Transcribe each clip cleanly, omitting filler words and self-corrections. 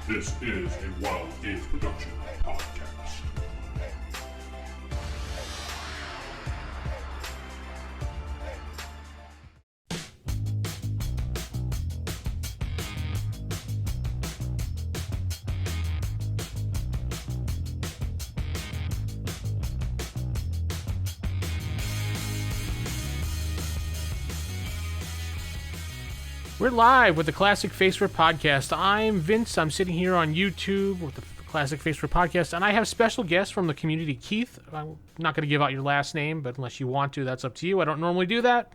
This is a Wild Games Production podcast. We're live with the Classic FASERIP podcast. I'm Vince. I'm sitting here on YouTube with the Classic FASERIP podcast, and I have special guests from the community. Keith, I'm not going to give out your last name, but unless you want to, that's up to you. I don't normally do that.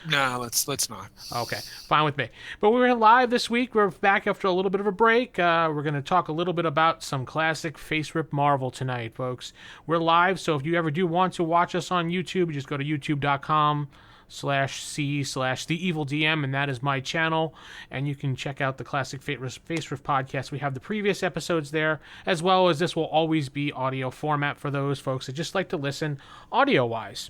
No, let's not. Okay, fine with me. But we're live this week. We're back after a little bit of a break. We're going to talk a little bit about some classic FASERIP Marvel tonight, folks. We're live, so if you ever do want to watch us on YouTube, just go to youtube.com/c/TheEvilDM, and that is my channel, and you can check out the Classic FASERIP podcast. We have the previous episodes there, as well as this will always be audio format for those folks that just like to listen audio-wise.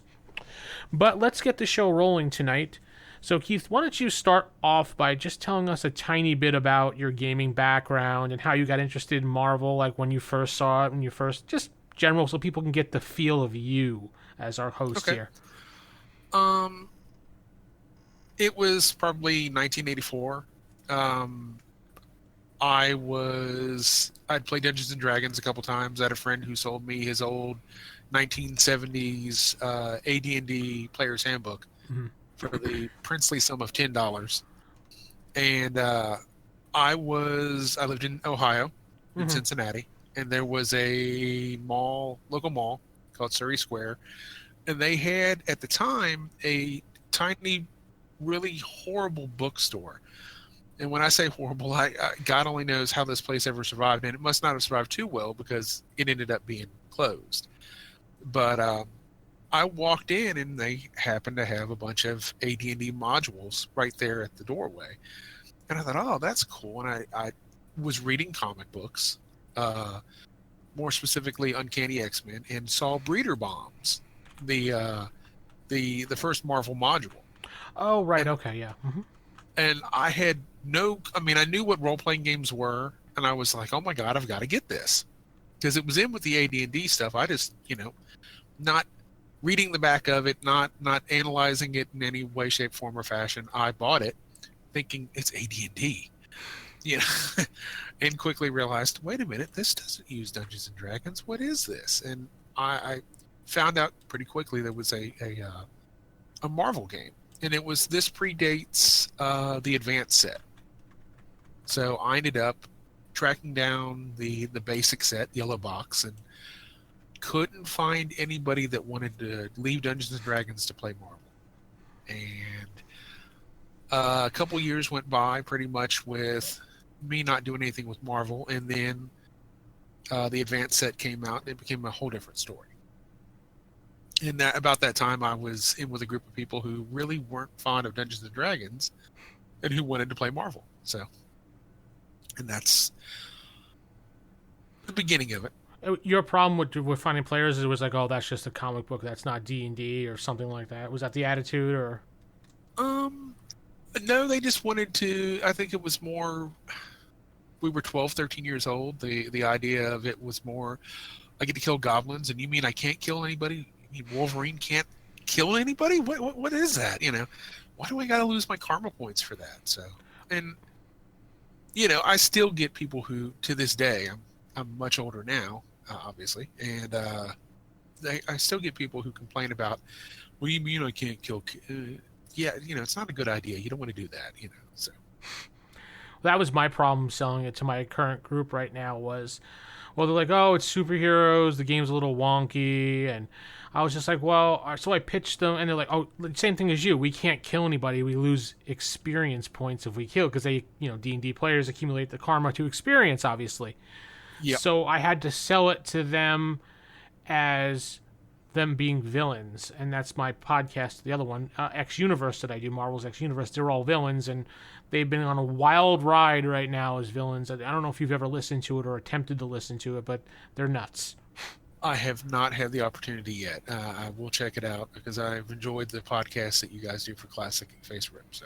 But let's get the show rolling tonight. So, Keith, why don't you start off by just telling us a tiny bit about your gaming background and how you got interested in Marvel, like when you first saw it, when you first, just general, so people can get the feel of you as our host here. It was probably 1984. I'd played Dungeons and Dragons a couple times. I had a friend who sold me his old 1970s AD&D Player's Handbook for the princely sum of $10. And I lived in Ohio, in Cincinnati, and there was a local mall called Surrey Square. And they had, at the time, a tiny, really horrible bookstore. And when I say horrible, God only knows how this place ever survived. And it must not have survived too well because it ended up being closed. But I walked in, and they happened to have a bunch of AD&D modules right there at the doorway. And I thought, oh, that's cool. And I was reading comic books, more specifically Uncanny X-Men, and saw Breeder Bombs. The first Marvel module. Oh, right. Okay, yeah. And I had I knew what role-playing games were, and I was like, oh my God, I've got to get this. Because it was in with the AD&D stuff. I just, not reading the back of it, not analyzing it in any way, shape, form, or fashion. I bought it thinking it's AD&D. And quickly realized, wait a minute, this doesn't use Dungeons and Dragons. What is this? And I found out pretty quickly there was a Marvel game, and this predates the advanced set. So I ended up tracking down the basic set, Yellow Box, and couldn't find anybody that wanted to leave Dungeons and Dragons to play Marvel. And a couple years went by pretty much with me not doing anything with Marvel, and then the advanced set came out, and it became a whole different story. And about that time, I was in with a group of people who really weren't fond of Dungeons and Dragons and who wanted to play Marvel. And that's the beginning of it. Your problem with finding players is it was like, oh, that's just a comic book. That's not D&D or something like that. Was that the attitude, or? No, they just wanted to. I think it was more. We were 12, 13 years old. The idea of it was more, I get to kill goblins, and you mean I can't kill anybody? Wolverine can't kill anybody? What is that? Why do I got to lose my karma points for that? So, and I still get people who, to this day, I'm much older now, obviously, and I still get people who complain about, what do you mean I can't kill? Yeah, it's not a good idea. You don't want to do that. So. That was my problem selling it to my current group right now was, well, they're like, oh, it's superheroes. The game's a little wonky, and I was just like, well, so I pitched them, and they're like, oh, same thing as you. We can't kill anybody. We lose experience points if we kill, because they, D&D players accumulate the karma to experience, obviously. Yep. So I had to sell it to them as them being villains, and that's my podcast, the other one, X Universe that I do, Marvel's X Universe. They're all villains, and they've been on a wild ride right now as villains. I don't know if you've ever listened to it or attempted to listen to it, but they're nuts. I have not had the opportunity yet. I will check it out because I've enjoyed the podcast that you guys do for Classic FASERIP. So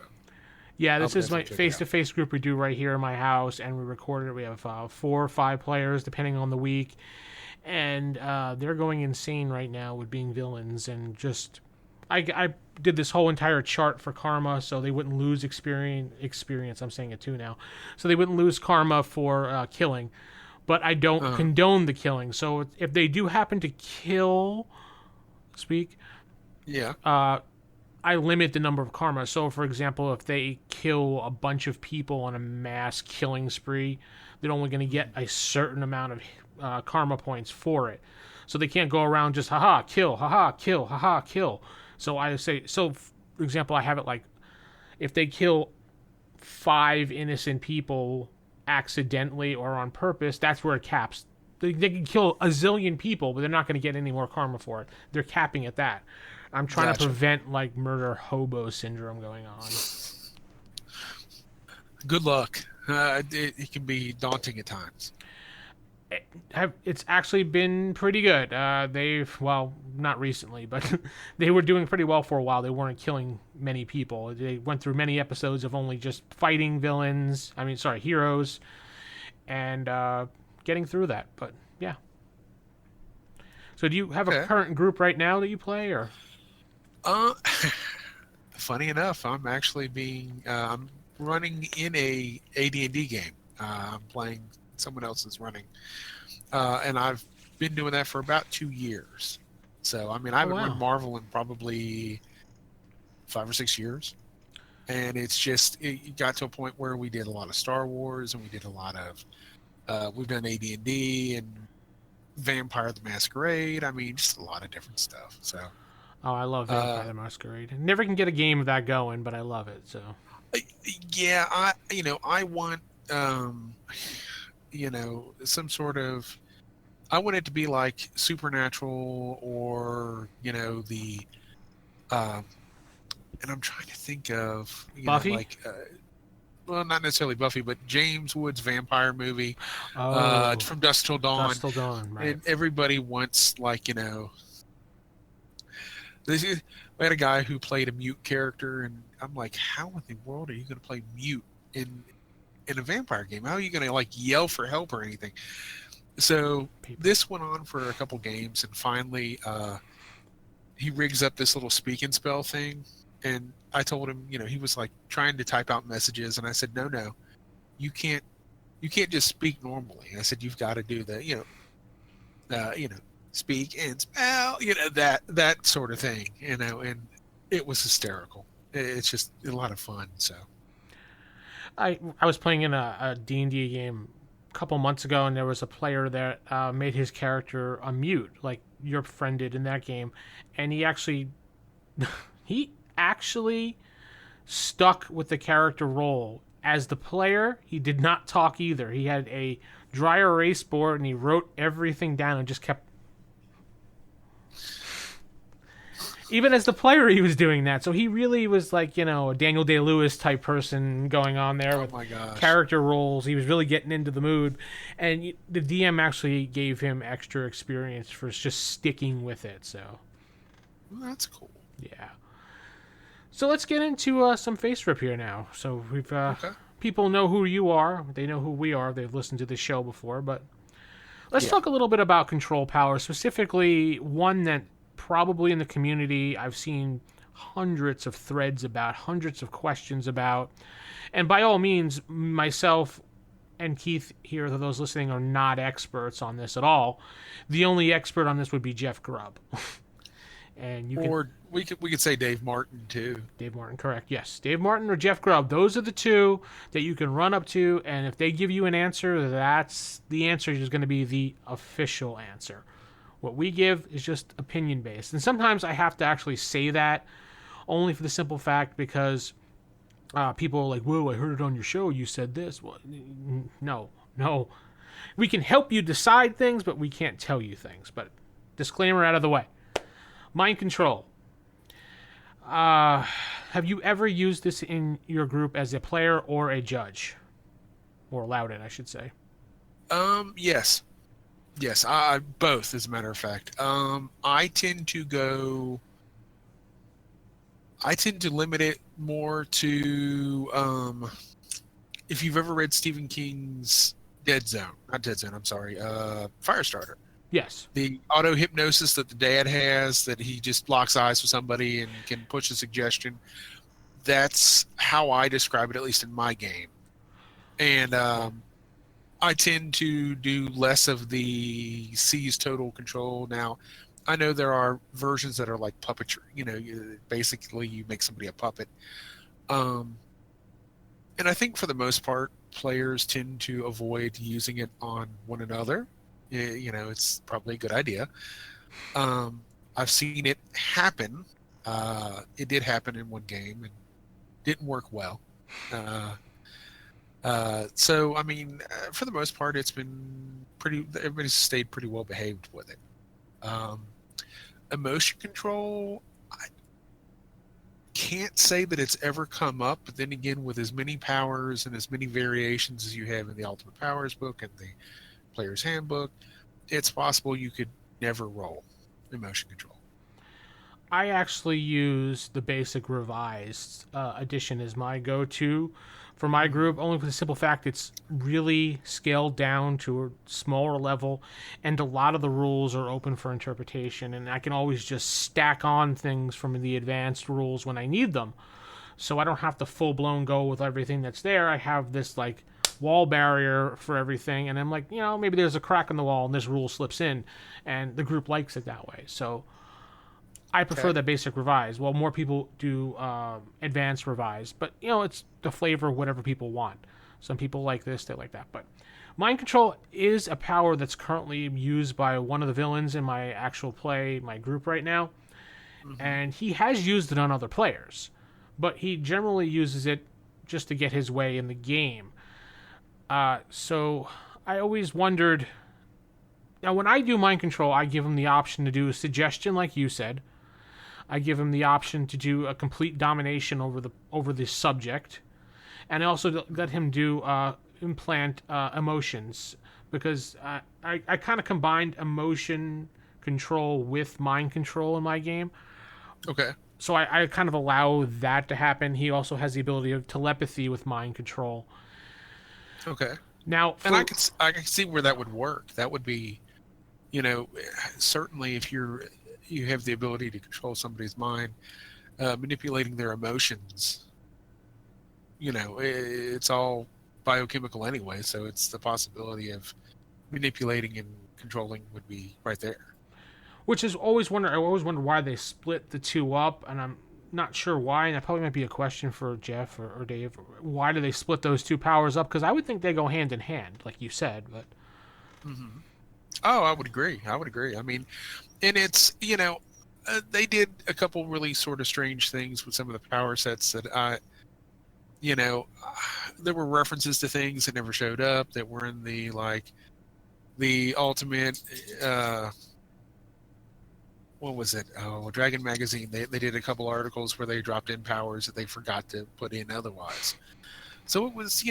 Yeah, I'll this is my definitely check it out. face-to-face group we do right here in my house, and we record it. We have 4 or 5 players, depending on the week, and they're going insane right now with being villains. And just, I did this whole entire chart for karma, so they wouldn't lose experience. I'm saying it too now, so they wouldn't lose karma for killing. But I don't condone the killing. So if they do happen to kill, Yeah. I limit the number of karma. So, for example, if they kill a bunch of people on a mass killing spree, they're only going to get a certain amount of karma points for it. So they can't go around just haha kill, haha kill, haha kill. So I say, so for example, I have it like if they kill 5 innocent people accidentally or on purpose, that's where it caps. They can kill a zillion people, but they're not going to get any more karma for it. They're capping at that. I'm trying to prevent like murder hobo syndrome going on. Good luck. It can be daunting at times. It's actually been pretty good. Well, not recently, but they were doing pretty well for a while. They weren't killing many people. They went through many episodes of only just fighting heroes, and getting through that. But yeah. So do you have a current group right now that you play, or? Funny enough, I'm actually I'm running in a AD&D game. I'm playing, someone else is running, and I've been doing that for about 2 years. So I mean, I haven't run Marvel in probably 5 or 6 years, and it got to a point where we did a lot of Star Wars, and we did a lot of we've done AD&D and Vampire the Masquerade. I mean, just a lot of different stuff. So. Oh, I love Vampire the Masquerade. Never can get a game of that going, but I love it. So. Yeah, I want some sort of. I want it to be like Supernatural or the. And I'm trying to think of Buffy. Well, not necessarily Buffy, but James Woods' vampire movie, From Dusk Till Dawn. Dusk Till Dawn, right? And everybody wants we had a guy who played a mute character, and I'm like, how in the world are you going to play mute in a vampire game? How are you going to yell for help or anything? So this went on for a couple games, and finally he rigs up this little speak and spell thing, and I told him, he was trying to type out messages, and I said, no, you can't just speak normally. I said, you've got to do the speak and spell, that sort of thing, and it was hysterical. It's just a lot of fun. So I was playing in a D&D game a couple months ago, and there was a player that made his character a mute, like your friend did in that game, and he actually stuck with the character role. As the player, he did not talk either. He had a dry erase board, and he wrote everything down and just kept. Even as the player, he was doing that. So he really was like, a Daniel Day-Lewis type person going on there with character roles. He was really getting into the mood. And the DM actually gave him extra experience for just sticking with it. So well, that's cool. Yeah. So let's get into some FASERIP here now. So we've people know who you are. They know who we are. They've listened to this show before. But let's talk a little bit about control power, specifically one that probably in the community I've seen hundreds of threads about, hundreds of questions about. And by all means, myself and Keith here, those listening, are not experts on this at all. The only expert on this would be Jeff Grubb. And we could say Dave Martin too. Dave Martin, correct. Yes, Dave Martin or Jeff Grubb. Those are the two that you can run up to, and if they give you an answer, that's the answer is going to be the official answer. What we give is just opinion-based. And sometimes I have to actually say that only for the simple fact because people are like, whoa, I heard it on your show. You said this. Well, no. We can help you decide things, but we can't tell you things. But disclaimer out of the way. Mind control. Have you ever used this in your group as a player or a judge? Or allowed it, I should say. Yes. Yes, both, as a matter of fact. I tend to limit it more to if you've ever read Stephen King's not Dead Zone, I'm sorry, Firestarter. Yes. The auto hypnosis that the dad has, that he just locks eyes with somebody and can push a suggestion. That's how I describe it, at least in my game. And I tend to do less of the seize total control. Now, I know there are versions that are like puppetry. Basically you make somebody a puppet. And I think for the most part, players tend to avoid using it on one another. It's probably a good idea. I've seen it happen. It did happen in one game and didn't work well. So, I mean, for the most part, it's been everybody's stayed pretty well behaved with it. Emotion control, I can't say that it's ever come up, but then again, with as many powers and as many variations as you have in the Ultimate Powers book and the Player's Handbook, it's possible you could never roll emotion control. I actually use the basic revised edition as my go-to for my group, only for the simple fact it's really scaled down to a smaller level, and a lot of the rules are open for interpretation, and I can always just stack on things from the advanced rules when I need them. So I don't have to full-blown go with everything that's there. I have this, like, wall barrier for everything, and I'm like, maybe there's a crack in the wall and this rule slips in, and the group likes it that way. So I prefer the basic revise. Well, more people do advanced revise, but it's the flavor of whatever people want. Some people like this, they like that. But mind control is a power that's currently used by one of the villains in my actual play, my group right now, and he has used it on other players, but he generally uses it just to get his way in the game. So I always wondered. Now, when I do mind control, I give him the option to do a suggestion, like you said. I give him the option to do a complete domination over the subject, and I also let him do implant emotions, because I kind of combined emotion control with mind control in my game. Okay. So I kind of allow that to happen. He also has the ability of telepathy with mind control. Okay. Now, and I can see where that would work. That would be, certainly if you have the ability to control somebody's mind, manipulating their emotions. It's all biochemical anyway, so it's the possibility of manipulating and controlling would be right there. Which is always I always wonder why they split the two up, and I'm not sure why, and that probably might be a question for Jeff or Dave. Why do they split those two powers up? Because I would think they go hand in hand, like you said. But Oh, I would agree. I mean, and it's, they did a couple really sort of strange things with some of the power sets that there were references to things that never showed up that were in the ultimate, what was it? Oh, Dragon Magazine. They did a couple articles where they dropped in powers that they forgot to put in otherwise. So it was,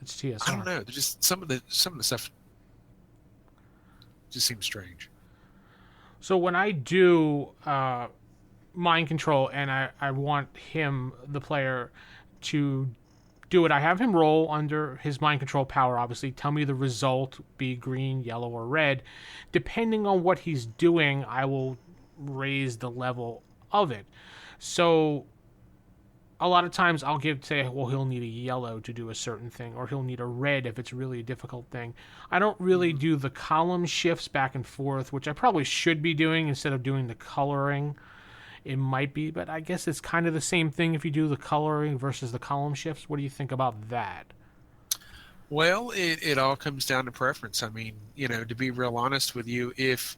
it's TSR. I don't know. Just some of the stuff just seems strange. So when I do mind control and I want the player, to do it, I have him roll under his mind control power, obviously. Tell me the result, be green, yellow, or red. Depending on what he's doing, I will raise the level of it. So a lot of times I'll say, well, he'll need a yellow to do a certain thing, or he'll need a red if it's really a difficult thing. I don't really do the column shifts back and forth, which I probably should be doing instead of doing the coloring. It might be, but I guess it's kind of the same thing if you do the coloring versus the column shifts. What do you think about that? Well, it all comes down to preference. I mean, to be real honest with you, if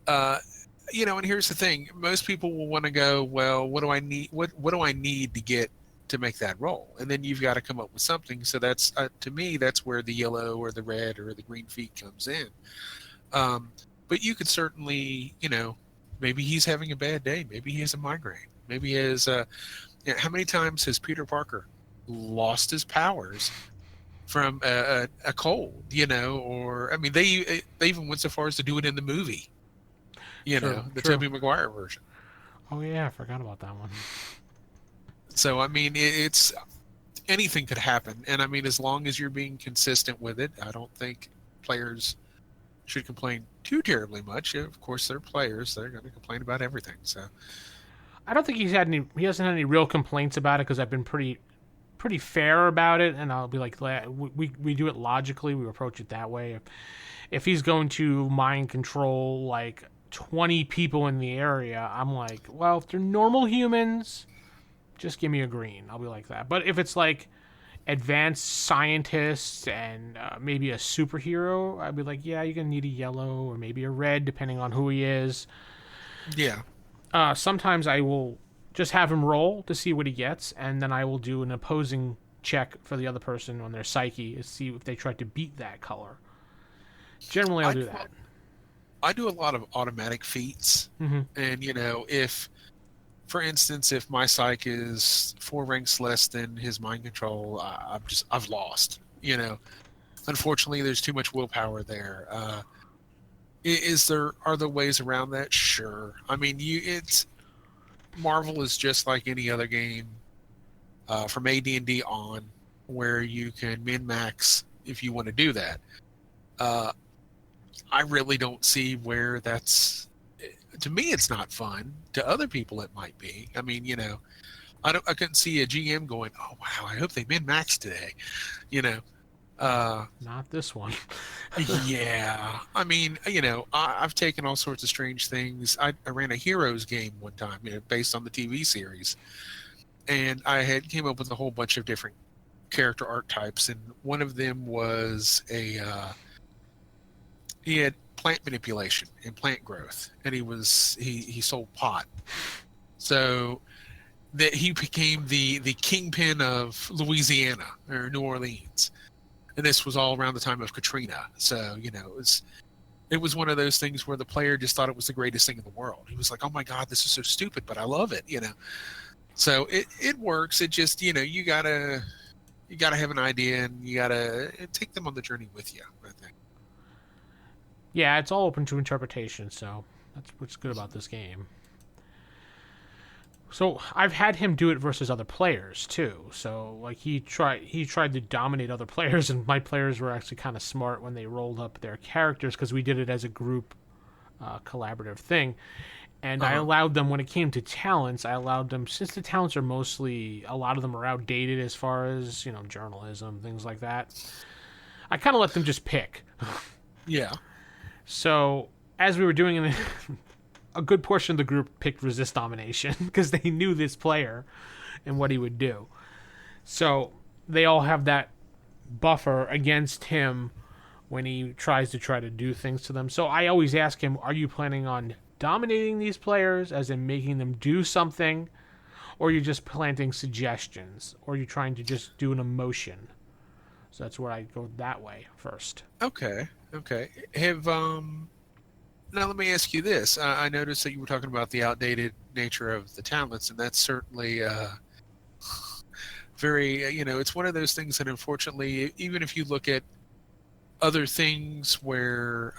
and here's the thing: most people will want to go, well, what do I need? What do I need to get to make that roll? And then you've got to come up with something. So that's to me, that's where the yellow or the red or the green feet comes in. But you could certainly, maybe he's having a bad day. Maybe he has a migraine. Maybe he has. How many times has Peter Parker lost his powers from a cold? Or I mean, they even went so far as to do it in the movie. The True. Tobey Maguire version. Oh yeah, I forgot about that one. So I mean, it's anything could happen, and I mean, as long as you're being consistent with it, I don't think players should complain too terribly much. Of course, they're players; they're going to complain about everything. So I don't think he hasn't had any real complaints about it because I've been pretty fair about it, and I'll be like, we do it logically, we approach it that way. If he's going to mind control like 20 people in the area, I'm like, well, if they're normal humans, just give me a green. I'll be like that. But if it's like advanced scientists and maybe a superhero, I'd be like, yeah, you're gonna need a yellow or maybe a red, depending on who he is. yeah, Sometimes I will just have him roll to see what he gets, and then I will do an opposing check for the other person on their psyche to see if they try to beat that color. Generally, I'll do that. I do a lot of automatic feats, and if, for instance, if my psych is 4 ranks less than his mind control, I've lost. Unfortunately, there's too much willpower there. Are there ways around that? Sure. I mean, it's Marvel is just like any other game from AD&D on, where you can min-max if you want to do that. I really don't see where that's. To me, it's not fun. To other people, it might be. I mean, I couldn't see a GM going, "Oh wow, I hope they min-max today," Not this one. Yeah, I mean, I've taken all sorts of strange things. I ran a Heroes game one time, based on the TV series, and I had came up with a whole bunch of different character archetypes, and one of them was he had plant manipulation and plant growth, and he sold pot, so that he became the kingpin of Louisiana or New Orleans. And this was all around the time of Katrina. So, it was one of those things where the player just thought it was the greatest thing in the world. He was like, oh my God, this is so stupid, but I love it, So it works. It just, you gotta have an idea, and you gotta take them on the journey with you, I think. Yeah, it's all open to interpretation, so that's what's good about this game. So I've had him do it versus other players too. So like he tried to dominate other players, and my players were actually kind of smart when they rolled up their characters because we did it as a group collaborative thing. And I allowed them, when it came to talents, since the talents are mostly, a lot of them are outdated as far as journalism, things like that. I kind of let them just pick. Yeah. So as we were doing it. A good portion of the group picked resist domination because they knew this player and what he would do. So they all have that buffer against him when he tries to do things to them. So I always ask him, are you planning on dominating these players, as in making them do something, or are you just planting suggestions, or are you trying to just do an emotion? So that's where I go that way first. Okay. Now let me ask you this. I noticed that you were talking about the outdated nature of the talents, and that's certainly very, it's one of those things that unfortunately, even if you look at other things where,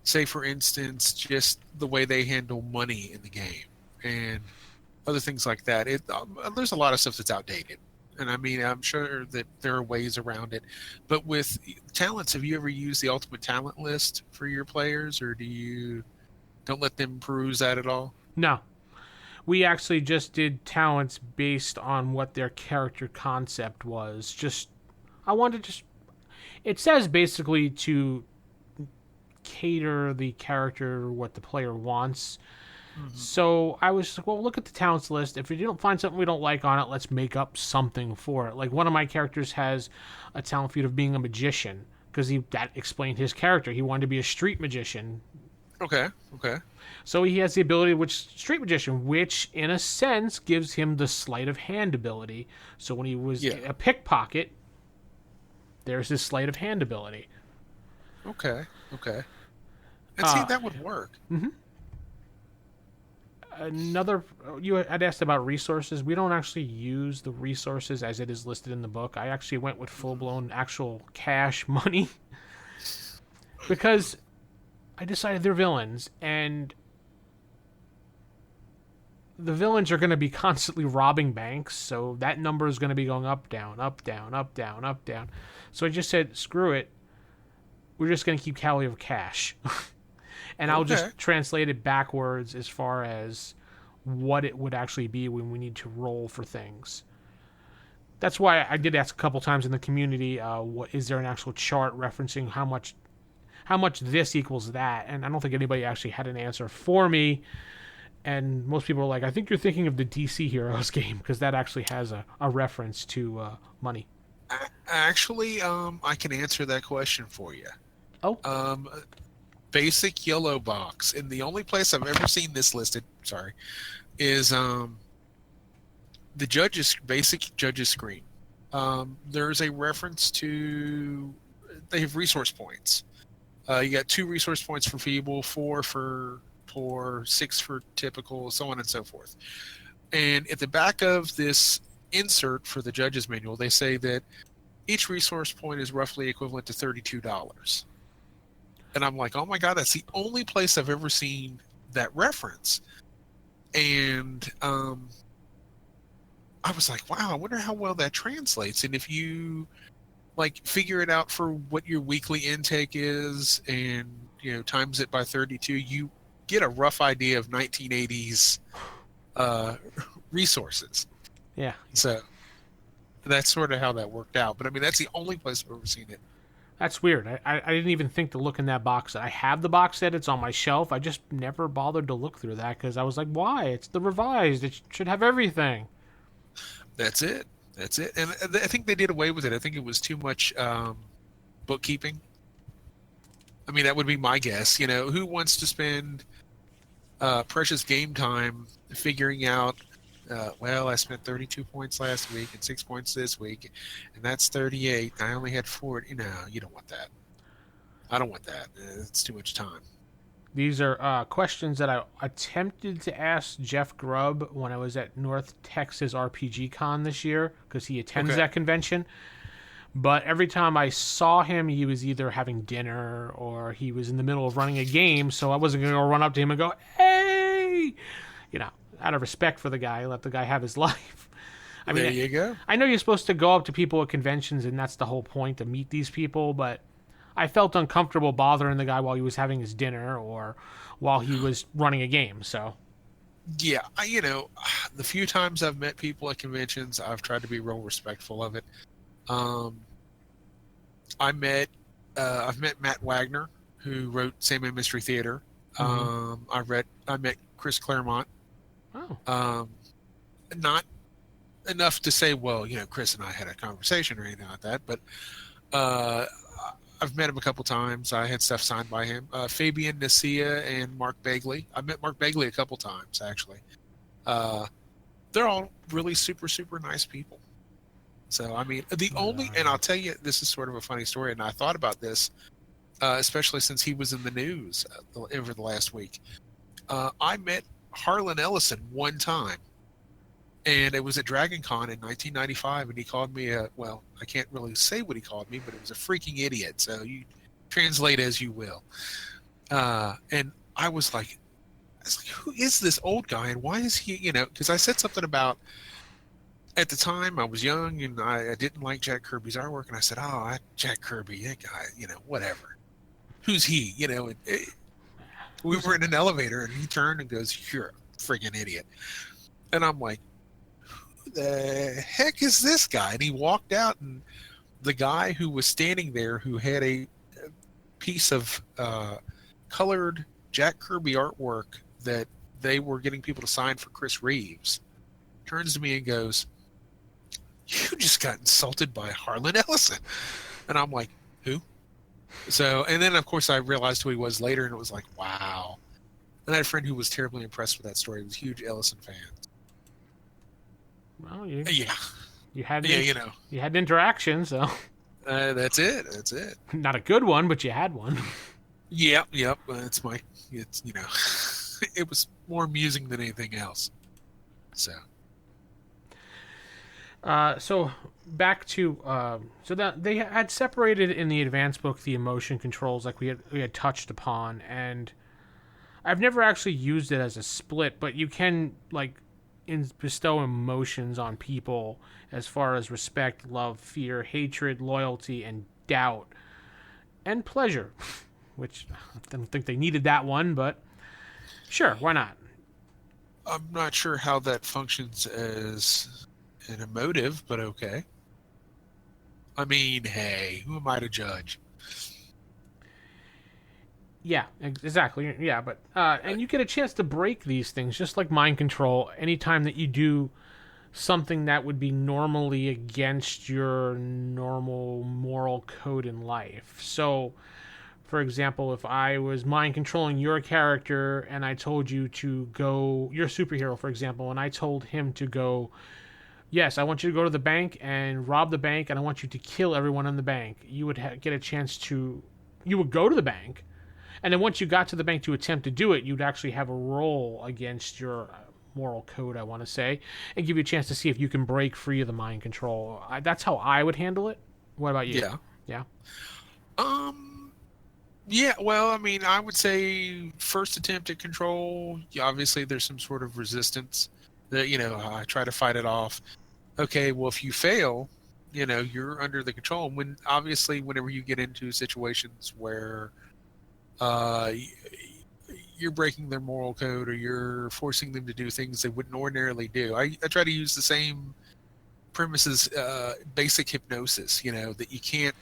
say for instance, just the way they handle money in the game and other things like that, there's a lot of stuff that's outdated. And I mean, I'm sure that there are ways around it. But with talents, have you ever used the ultimate talent list for your players, or don't let them peruse that at all? No. We actually just did talents based on what their character concept was. It says basically to cater the character what the player wants. So I was like, well, look at the talents list. If we don't find something we don't like on it, let's make up something for it. Like one of my characters has a talent feat of being a magician because that explained his character. He wanted to be a street magician. Okay. So he has the ability, street magician, which in a sense gives him the sleight of hand ability. So when he was a pickpocket, there's his sleight of hand ability. Okay. And see, that would work. Mm-hmm. You had asked about resources. We don't actually use the resources as it is listed in the book. I actually went with full-blown actual cash money because I decided they're villains, and the villains are going to be constantly robbing banks, so that number is going to be going up, down, up, down, up, down, up, down. So I just said, screw it. We're just going to keep tally of cash. And I'll just translate it backwards as far as what it would actually be when we need to roll for things. That's why I did ask a couple times in the community, what is there an actual chart referencing how much this equals that? And I don't think anybody actually had an answer for me. And most people are like, I think you're thinking of the DC Heroes game, because that actually has a reference to money. Actually, I can answer that question for you. Oh. Basic yellow box. And the only place I've ever seen this listed, is the basic judges screen. There's a reference to, they have resource points. You got 2 resource points for feeble, 4 for poor, 6 for typical, so on and so forth. And at the back of this insert for the judge's manual, they say that each resource point is roughly equivalent to $32. And I'm like, oh my God, that's the only place I've ever seen that reference. And I was like, wow, I wonder how well that translates. And if you figure it out for what your weekly intake is and, times it by 32, you get a rough idea of 1980s resources. Yeah. So that's sort of how that worked out. But I mean, that's the only place I've ever seen it. That's weird. I didn't even think to look in that box set. I have the box set. It's on my shelf. I just never bothered to look through that because I was like, why? It's the revised. It should have everything. That's it. And I think they did away with it. I think it was too much bookkeeping. I mean, that would be my guess. Who wants to spend precious game time figuring out, I spent 32 points last week and 6 points this week, and that's 38. I only had 40. You don't want that. I don't want that. It's too much time. These are questions that I attempted to ask Jeff Grubb when I was at North Texas RPG Con this year, because he attends that convention. But every time I saw him, he was either having dinner or he was in the middle of running a game, so I wasn't going to run up to him and go, hey! Out of respect for the guy, let the guy have his life. I mean, there you go. I know you're supposed to go up to people at conventions, and that's the whole point, to meet these people, but I felt uncomfortable bothering the guy while he was having his dinner or while he was running a game, so... Yeah, the few times I've met people at conventions, I've tried to be real respectful of it. I've met Matt Wagner, who wrote Sandman Mystery Theater. Mm-hmm. I met Chris Claremont. Oh. Not enough to say, well, Chris and I had a conversation or anything like that, but I've met him a couple times. I had stuff signed by him. Fabian Nasia and Mark Bagley. I met Mark Bagley a couple times, actually. They're all really super, super nice people. So, I mean, and I'll tell you, this is sort of a funny story, and I thought about this, especially since he was in the news over the last week. I met Harlan Ellison one time, and it was at Dragon Con in 1995, and he called me I can't really say what he called me, but it was a freaking idiot, so you translate as you will. And I was like, who is this old guy, and why is he, because I said something about, at the time I was young, and I didn't like Jack Kirby's artwork, and I said, Jack Kirby, that guy, whatever. Who's he? We were in an elevator, and he turned and goes, you're a friggin' idiot. And I'm like, who the heck is this guy? And he walked out, and the guy who was standing there, who had a piece of colored Jack Kirby artwork that they were getting people to sign for Chris Reeves, turns to me and goes, you just got insulted by Harlan Ellison. And I'm like, who? So, and then of course I realized who he was later, and it was like, wow. And I had a friend who was terribly impressed with that story. He was a huge Ellison fan. Well, you had you had interaction, so that's it. Not a good one, but you had one. Yep. It was more amusing than anything else. So back to that they had separated in the advanced book the emotion controls, like we had touched upon, and I've never actually used it as a split, but you can bestow emotions on people as far as respect, love, fear, hatred, loyalty, and doubt, and pleasure, which I don't think they needed that one, but sure, why not? I'm not sure how that functions as an emotive, but okay. I mean, hey, who am I to judge? Yeah, exactly. Yeah, but and you get a chance to break these things, just like mind control. Anytime that you do something that would be normally against your normal moral code in life. So, for example, if I was mind controlling your character and I told you to go, your superhero, for example, and I told him to go, yes, I want you to go to the bank and rob the bank, and I want you to kill everyone in the bank, you would get a chance to, you would go to the bank, and then once you got to the bank to attempt to do it, you'd actually have a roll against your moral code, I want to say, and give you a chance to see if you can break free of the mind control. That's how I would handle it. What about you? Yeah. Yeah. Yeah, well, I mean, I would say first attempt at control, obviously there's some sort of resistance that, I try to fight it off. Okay, well, if you fail, you're under the control. And obviously, whenever you get into situations where uh, you're breaking their moral code or you're forcing them to do things they wouldn't ordinarily do, I try to use the same premises, basic hypnosis, that you can't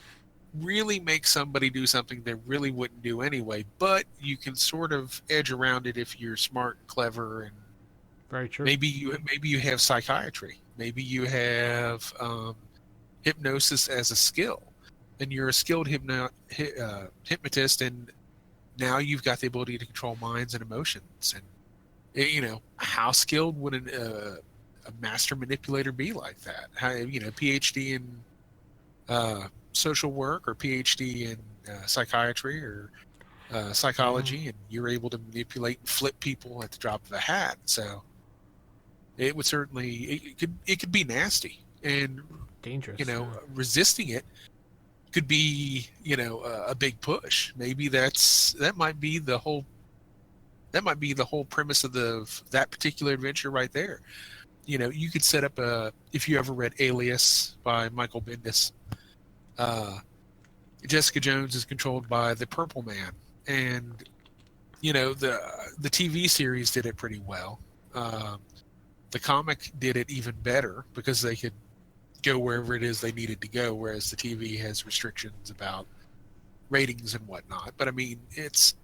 really make somebody do something they really wouldn't do anyway, but you can sort of edge around it if you're smart and clever, and Very true. maybe you have psychiatry, maybe you have hypnosis as a skill, and you're a skilled hypnotist, and now you've got the ability to control minds and emotions. And how skilled would a master manipulator be like that? How, PhD in social work or PhD in psychiatry or psychology, and you're able to manipulate and flip people at the drop of a hat. So it would certainly, it could be nasty, and Dangerous. resisting it could be a big push. Maybe that might be the whole premise of that particular adventure right there. You could set up if you ever read Alias by Michael Bendis, Jessica Jones is controlled by the Purple Man, and the TV series did it pretty well. The comic did it even better because they could go wherever it is they needed to go, whereas the TV has restrictions about ratings and whatnot. But I mean, it's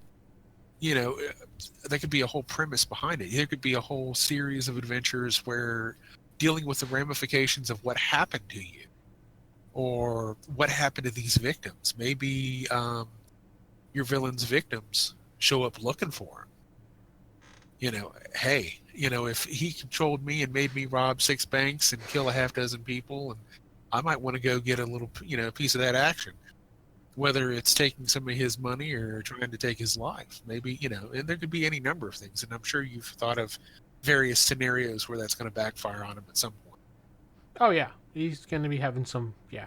there could be a whole premise behind it. There could be a whole series of adventures where dealing with the ramifications of what happened to you, or what happened to these victims. Maybe your villain's victims show up looking for him. Hey, if he controlled me and made me rob 6 banks and kill a half dozen people, and I might want to go get a little, piece of that action, whether it's taking some of his money or trying to take his life. Maybe, and there could be any number of things. And I'm sure you've thought of various scenarios where that's going to backfire on him at some point. Oh yeah, he's going to be having some. Yeah.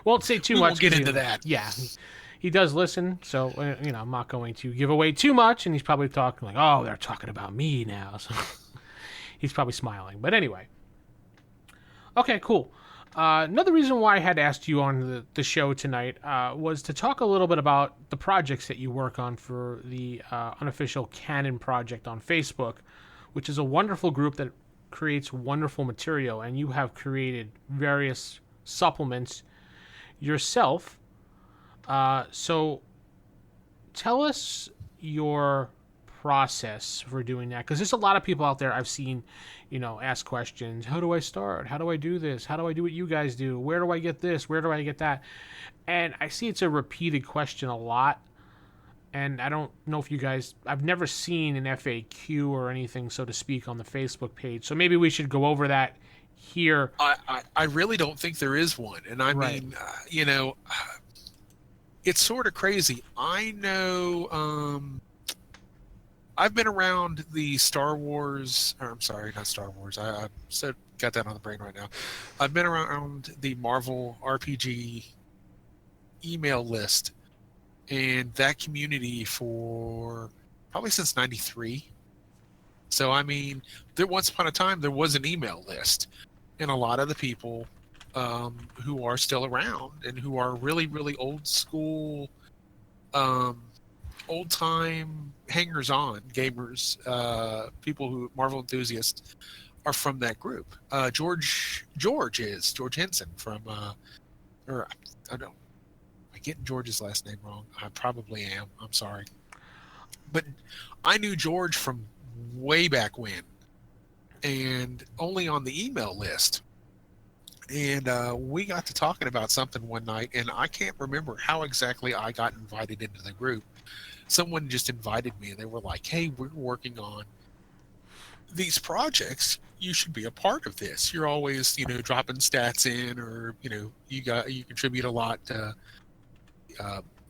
Won't say too We much. won't get into that. Yeah, he does listen, so I'm not going to give away too much. And he's probably talking like, "Oh, they're talking about me now." So he's probably smiling. But anyway, okay, cool. Another reason why I had asked you on the show tonight was to talk a little bit about the projects that you work on for the Unofficial Canon Project on Facebook, which is a wonderful group that creates wonderful material, and you have created various supplements yourself. So tell us your process for doing that, because there's a lot of people out there I've seen ask questions. How do I start? How do I do this? How do I do what you guys do? Where do I get this? Where do I get that? And I see it's a repeated question a lot, and I don't know if you guys, I've never seen an FAQ or anything, so to speak, on the Facebook page, so maybe we should go over that here. I really don't think there is one, and I Right. mean, it's sort of crazy. I know I've been around the Star Wars, or I'm sorry, not Star Wars. I got that on the brain right now. I've been around the Marvel RPG email list and that community for probably since '93. So I mean, there once upon a time there was an email list, and a lot of the people who are still around and who are really really old school, um, old time hangers on gamers, people who Marvel enthusiasts are from that group. George Henson from or I don't. I get George's last name wrong. I probably am. I'm sorry. But I knew George from way back when, and only on the email list. And we got to talking about something one night, and I can't remember how exactly I got invited into the group. Someone just invited me, and they were like, "Hey, we're working on these projects. You should be a part of this. You're always, dropping stats in, or you contribute a lot to."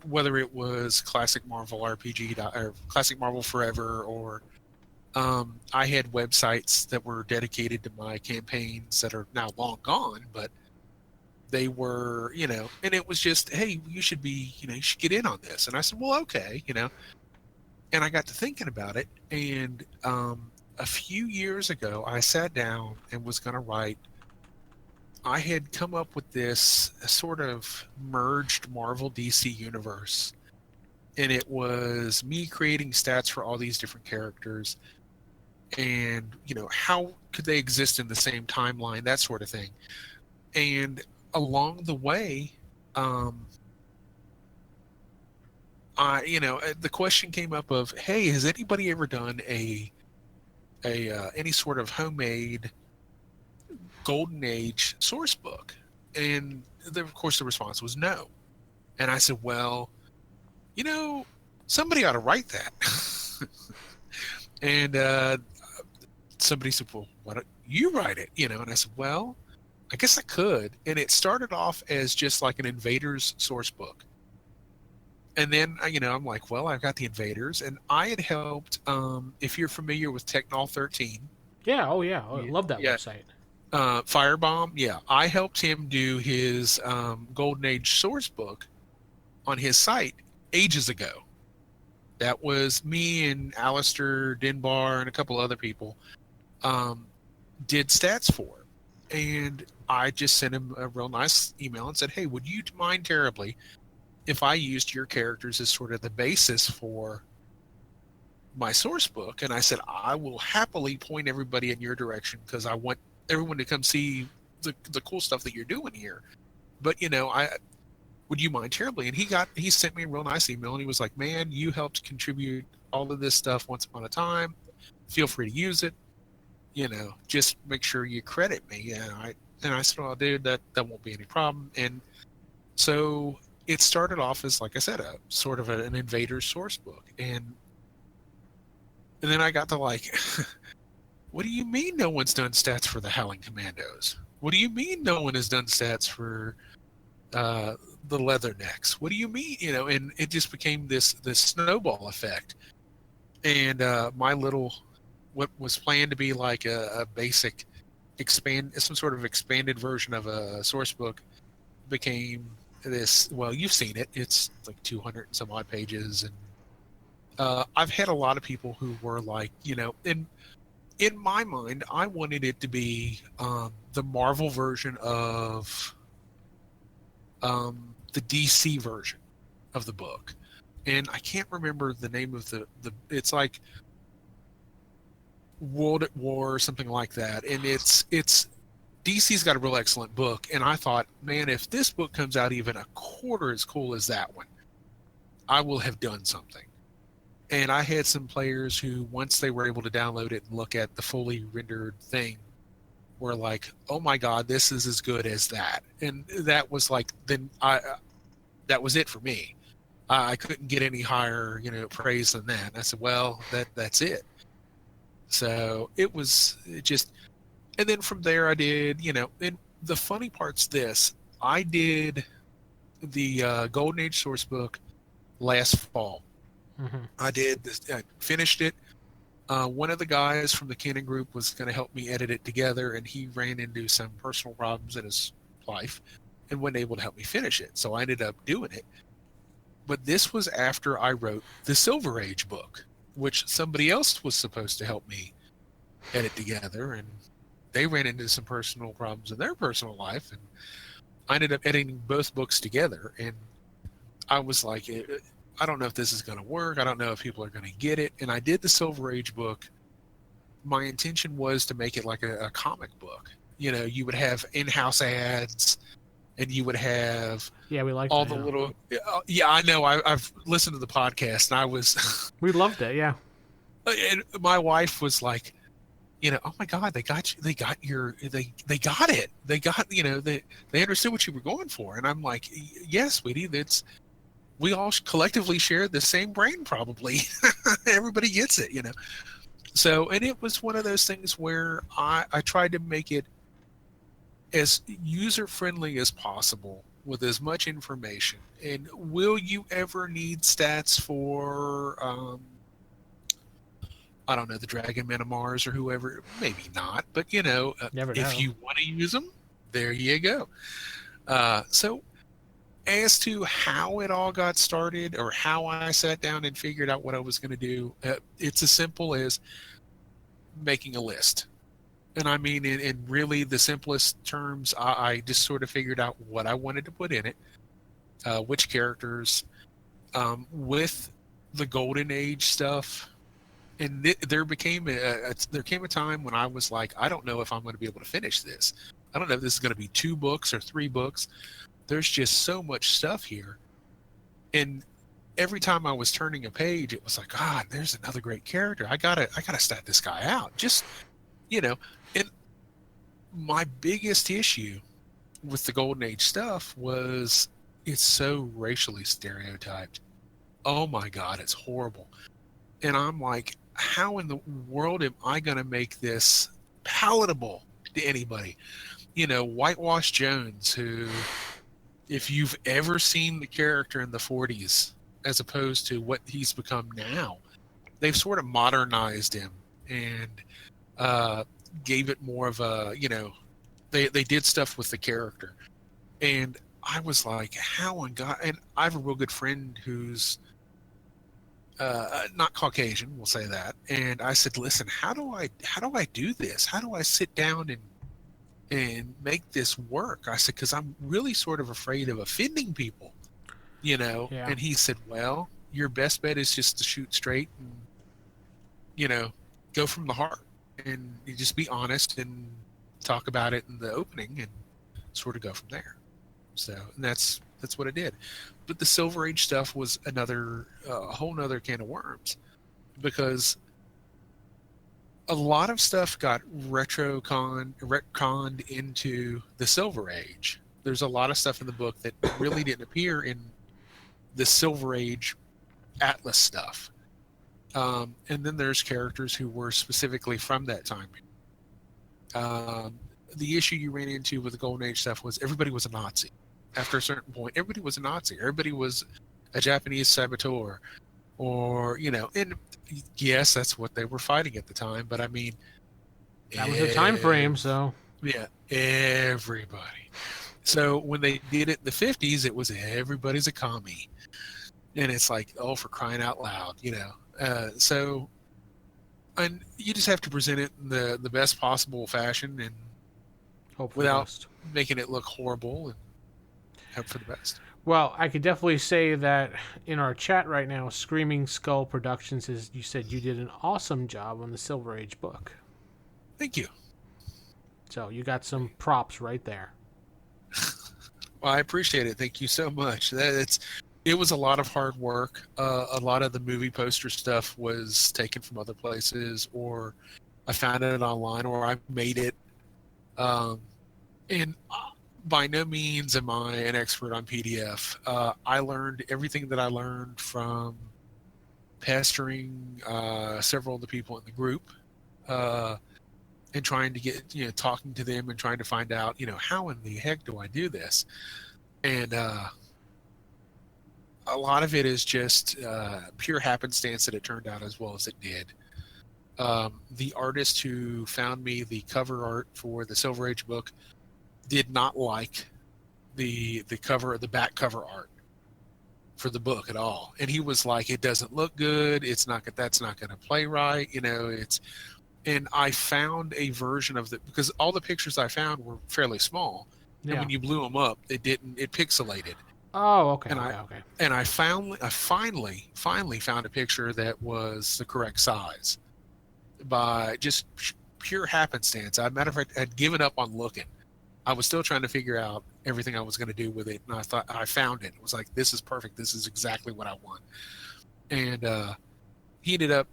Whether it was classic Marvel RPG or classic Marvel Forever, or I had websites that were dedicated to my campaigns that are now long gone, but they were, and it was just, hey, you should be, you should get in on this. And I said, well, okay, and I got to thinking about it. And a few years ago, I sat down and was going to write. I had come up with this sort of merged Marvel DC universe. And it was me creating stats for all these different characters. And, how could they exist in the same timeline, that sort of thing. And along the way, the question came up of, hey, has anybody ever done any sort of homemade Golden Age source book? And of course the response was no. And I said, well, somebody ought to write that. And somebody said, well, why don't you write it? And I said, well, I guess I could. And it started off as just like an Invaders source book. And then, I'm like, well, I've got the Invaders, and I had helped, if you're familiar with Technol 13. Yeah, oh yeah, I love that website. Firebomb, yeah. I helped him do his Golden Age source book on his site ages ago. That was me and Alistair Dinbar and a couple other people did stats for. And I just sent him a real nice email and said, hey, would you mind terribly if I used your characters as sort of the basis for my source book? And I said, I will happily point everybody in your direction because I want everyone to come see the cool stuff that you're doing here. But, would you mind terribly? And he sent me a real nice email, and he was like, man, you helped contribute all of this stuff once upon a time. Feel free to use it. Just make sure you credit me. And I said, well, dude, that won't be any problem. And so it started off as, like I said, a sort of an Invader source book. And then I got to like, what do you mean no one's done stats for the Howling Commandos? What do you mean no one has done stats for the Leathernecks? What do you mean? And it just became this snowball effect. And my little, what was planned to be like a basic some sort of expanded version of a source book became this, well, you've seen it. It's like 200 and some odd pages. And I've had a lot of people who were like, in my mind, I wanted it to be the Marvel version of the DC version of the book. And I can't remember the name of the it's like World at War or something like that. And it's DC's got a real excellent book. And I thought, man, if this book comes out even a quarter as cool as that one, I will have done something. And I had some players who, once they were able to download it and look at the fully rendered thing, were like, oh my God, this is as good as that. And that was like, that was it for me. I couldn't get any higher, praise than that. And I said, well, that's it. So it just, and then from there I did, and the funny part's this, I did the Golden Age source book last fall. Mm-hmm. I did this, I finished it. One of the guys from the Canon group was going to help me edit it together, and he ran into some personal problems in his life and wasn't able to help me finish it. So I ended up doing it. But this was after I wrote the Silver Age book, which somebody else was supposed to help me edit together, and they ran into some personal problems in their personal life, and I ended up editing both books together. And I was like, I don't know if this is going to work. I don't know if people are going to get it. And I did the Silver Age book. My intention was to make it like a comic book. You know, you would have in-house ads, and you would have Yeah, we liked all it, the yeah. little. Yeah, I know. I've listened to the podcast, and I was. We loved it, yeah. And my wife was like, you know, oh my God, they got you. They got your. They got it. They got, you know, they understood what you were going for. And I'm like, yes, sweetie, that's. We all collectively share the same brain, probably. Everybody gets it, you know. So, and it was one of those things where I tried to make it as user friendly as possible with as much information. And will you ever need stats for, I don't know, the Dragon Men of Mars or whoever? Maybe not, but you know, Never know. if you want to use them, there you go. So, as to how it all got started or how I sat down and figured out what I was going to do, it's as simple as making a list. And I mean, in really the simplest terms, I just sort of figured out what I wanted to put in it, which characters, with the Golden Age stuff. And there came a time when I was like, I don't know if I'm going to be able to finish this. I don't know if this is going to be 2 books or 3 books. There's just so much stuff here. And every time I was turning a page, it was like, God, there's another great character. I gotta stat this guy out. Just, you know, and my biggest issue with the Golden Age stuff was it's so racially stereotyped. Oh my God, it's horrible. And I'm like, how in the world am I going to make this palatable to anybody? You know, Whitewash Jones, who, if you've ever seen the character in the 40s as opposed to what he's become now, they've sort of modernized him and gave it more of a, you know, they did stuff with the character. And I was like, how on God? And I have a real good friend who's not Caucasian, we'll say that. And I said, listen, how do I do this? How do I sit down and make this work? I said, because I'm really sort of afraid of offending people, you know. Yeah. And he said, well, your best bet is just to shoot straight and, you know, go from the heart, and you just be honest and talk about it in the opening and sort of go from there. So, and that's what I did. But the Silver Age stuff was a whole nother can of worms, because a lot of stuff got retconned into the Silver Age. There's a lot of stuff in the book that really didn't appear in the Silver Age Atlas stuff. And then there's characters who were specifically from that time. The issue you ran into with the Golden Age stuff was everybody was a Nazi. After a certain point, everybody was a Nazi. Everybody was a Japanese saboteur, or, you know, and yes, that's what they were fighting at the time. But I mean, That was the time frame, so yeah, everybody. So when they did it in the 50s, it was everybody's a commie, and it's like, oh, for crying out loud, you know. So, and you just have to present it in the best possible fashion, and hope for the without best. making it look horrible, and hope for the best. Well, I could definitely say that in our chat right now, Screaming Skull Productions is, you said you did an awesome job on the Silver Age book. Thank you. So you got some props right there. Well, I appreciate it. Thank you so much. It was a lot of hard work. A lot of the movie poster stuff was taken from other places, or I found it online, or I made it. And by no means am I an expert on PDF. I learned everything that I learned from pestering several of the people in the group, and trying to get, you know, talking to them and trying to find out, you know, how in the heck do I do this? And a lot of it is just pure happenstance that it turned out as well as it did. The artist who found me the cover art for the Silver Age book did not like the back cover art for the book at all, and he was like, "It doesn't look good. That's not going to play right. You know, and I found a version of because all the pictures I found were fairly small, and Yeah. when you blew them up, it pixelated. Oh, okay, And okay. I finally found a picture that was the correct size by just pure happenstance. As a matter of fact, I'd given up on looking. I was still trying to figure out everything I was going to do with it, and I thought I found it. It was like, this is perfect. This is exactly what I want. And he ended up,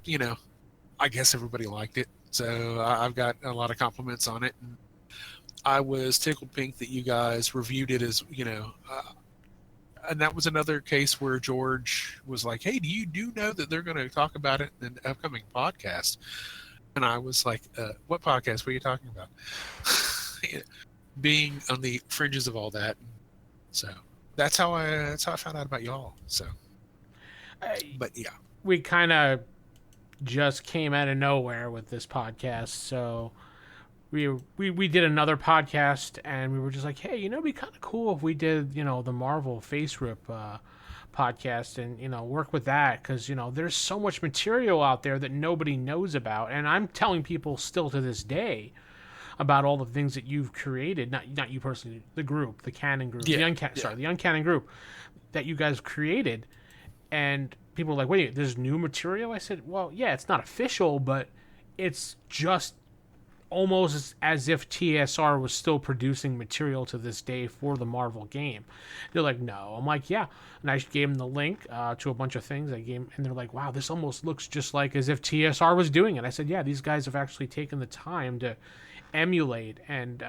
I guess everybody liked it. So I've got a lot of compliments on it. And I was tickled pink that you guys reviewed it as, and that was another case where George was like, "Hey, do you know that they're going to talk about it in an upcoming podcast?" And I was like, "What podcast? What are you talking about?" Being on the fringes of all that, so that's how I found out about y'all. So, but yeah, we kind of just came out of nowhere with this podcast, so. We did another podcast, and we were just like, hey, it'd be kind of cool if we did, the Marvel FASERIP podcast and, work with that because, there's so much material out there that nobody knows about. And I'm telling people still to this day about all the things that you've created, not you personally, the group, the Canon group, the Uncanon group that you guys created. And people are like, wait, there's new material? I said, well, yeah, it's not official, but it's just almost as if TSR was still producing material to this day for the Marvel game. They're like, no. I'm like, yeah. And I gave them the link to a bunch of things. And they're like, wow, this almost looks just like as if TSR was doing it. I said, yeah, these guys have actually taken the time to emulate and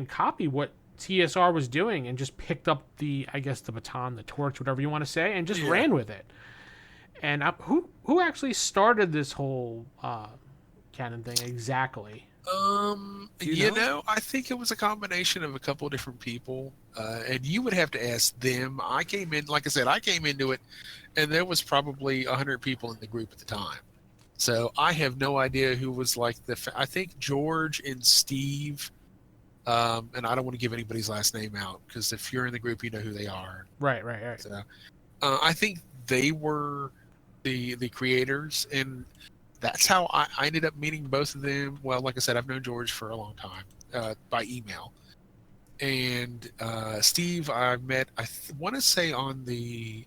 copy what TSR was doing and just picked up the baton, the torch, whatever you want to say, and just ran with it. And who actually started this whole Canon thing exactly? I think it was a combination of a couple of different people, and you would have to ask them. I came into it, and there was probably 100 people in the group at the time, so I have no idea who was like I think George and Steve, and I don't want to give anybody's last name out because if you're in the group, you know who they are. Right. So, I think they were the creators, and that's how I ended up meeting both of them. Well, like I said, I've known George for a long time by email. And Steve, I met, I want to say on the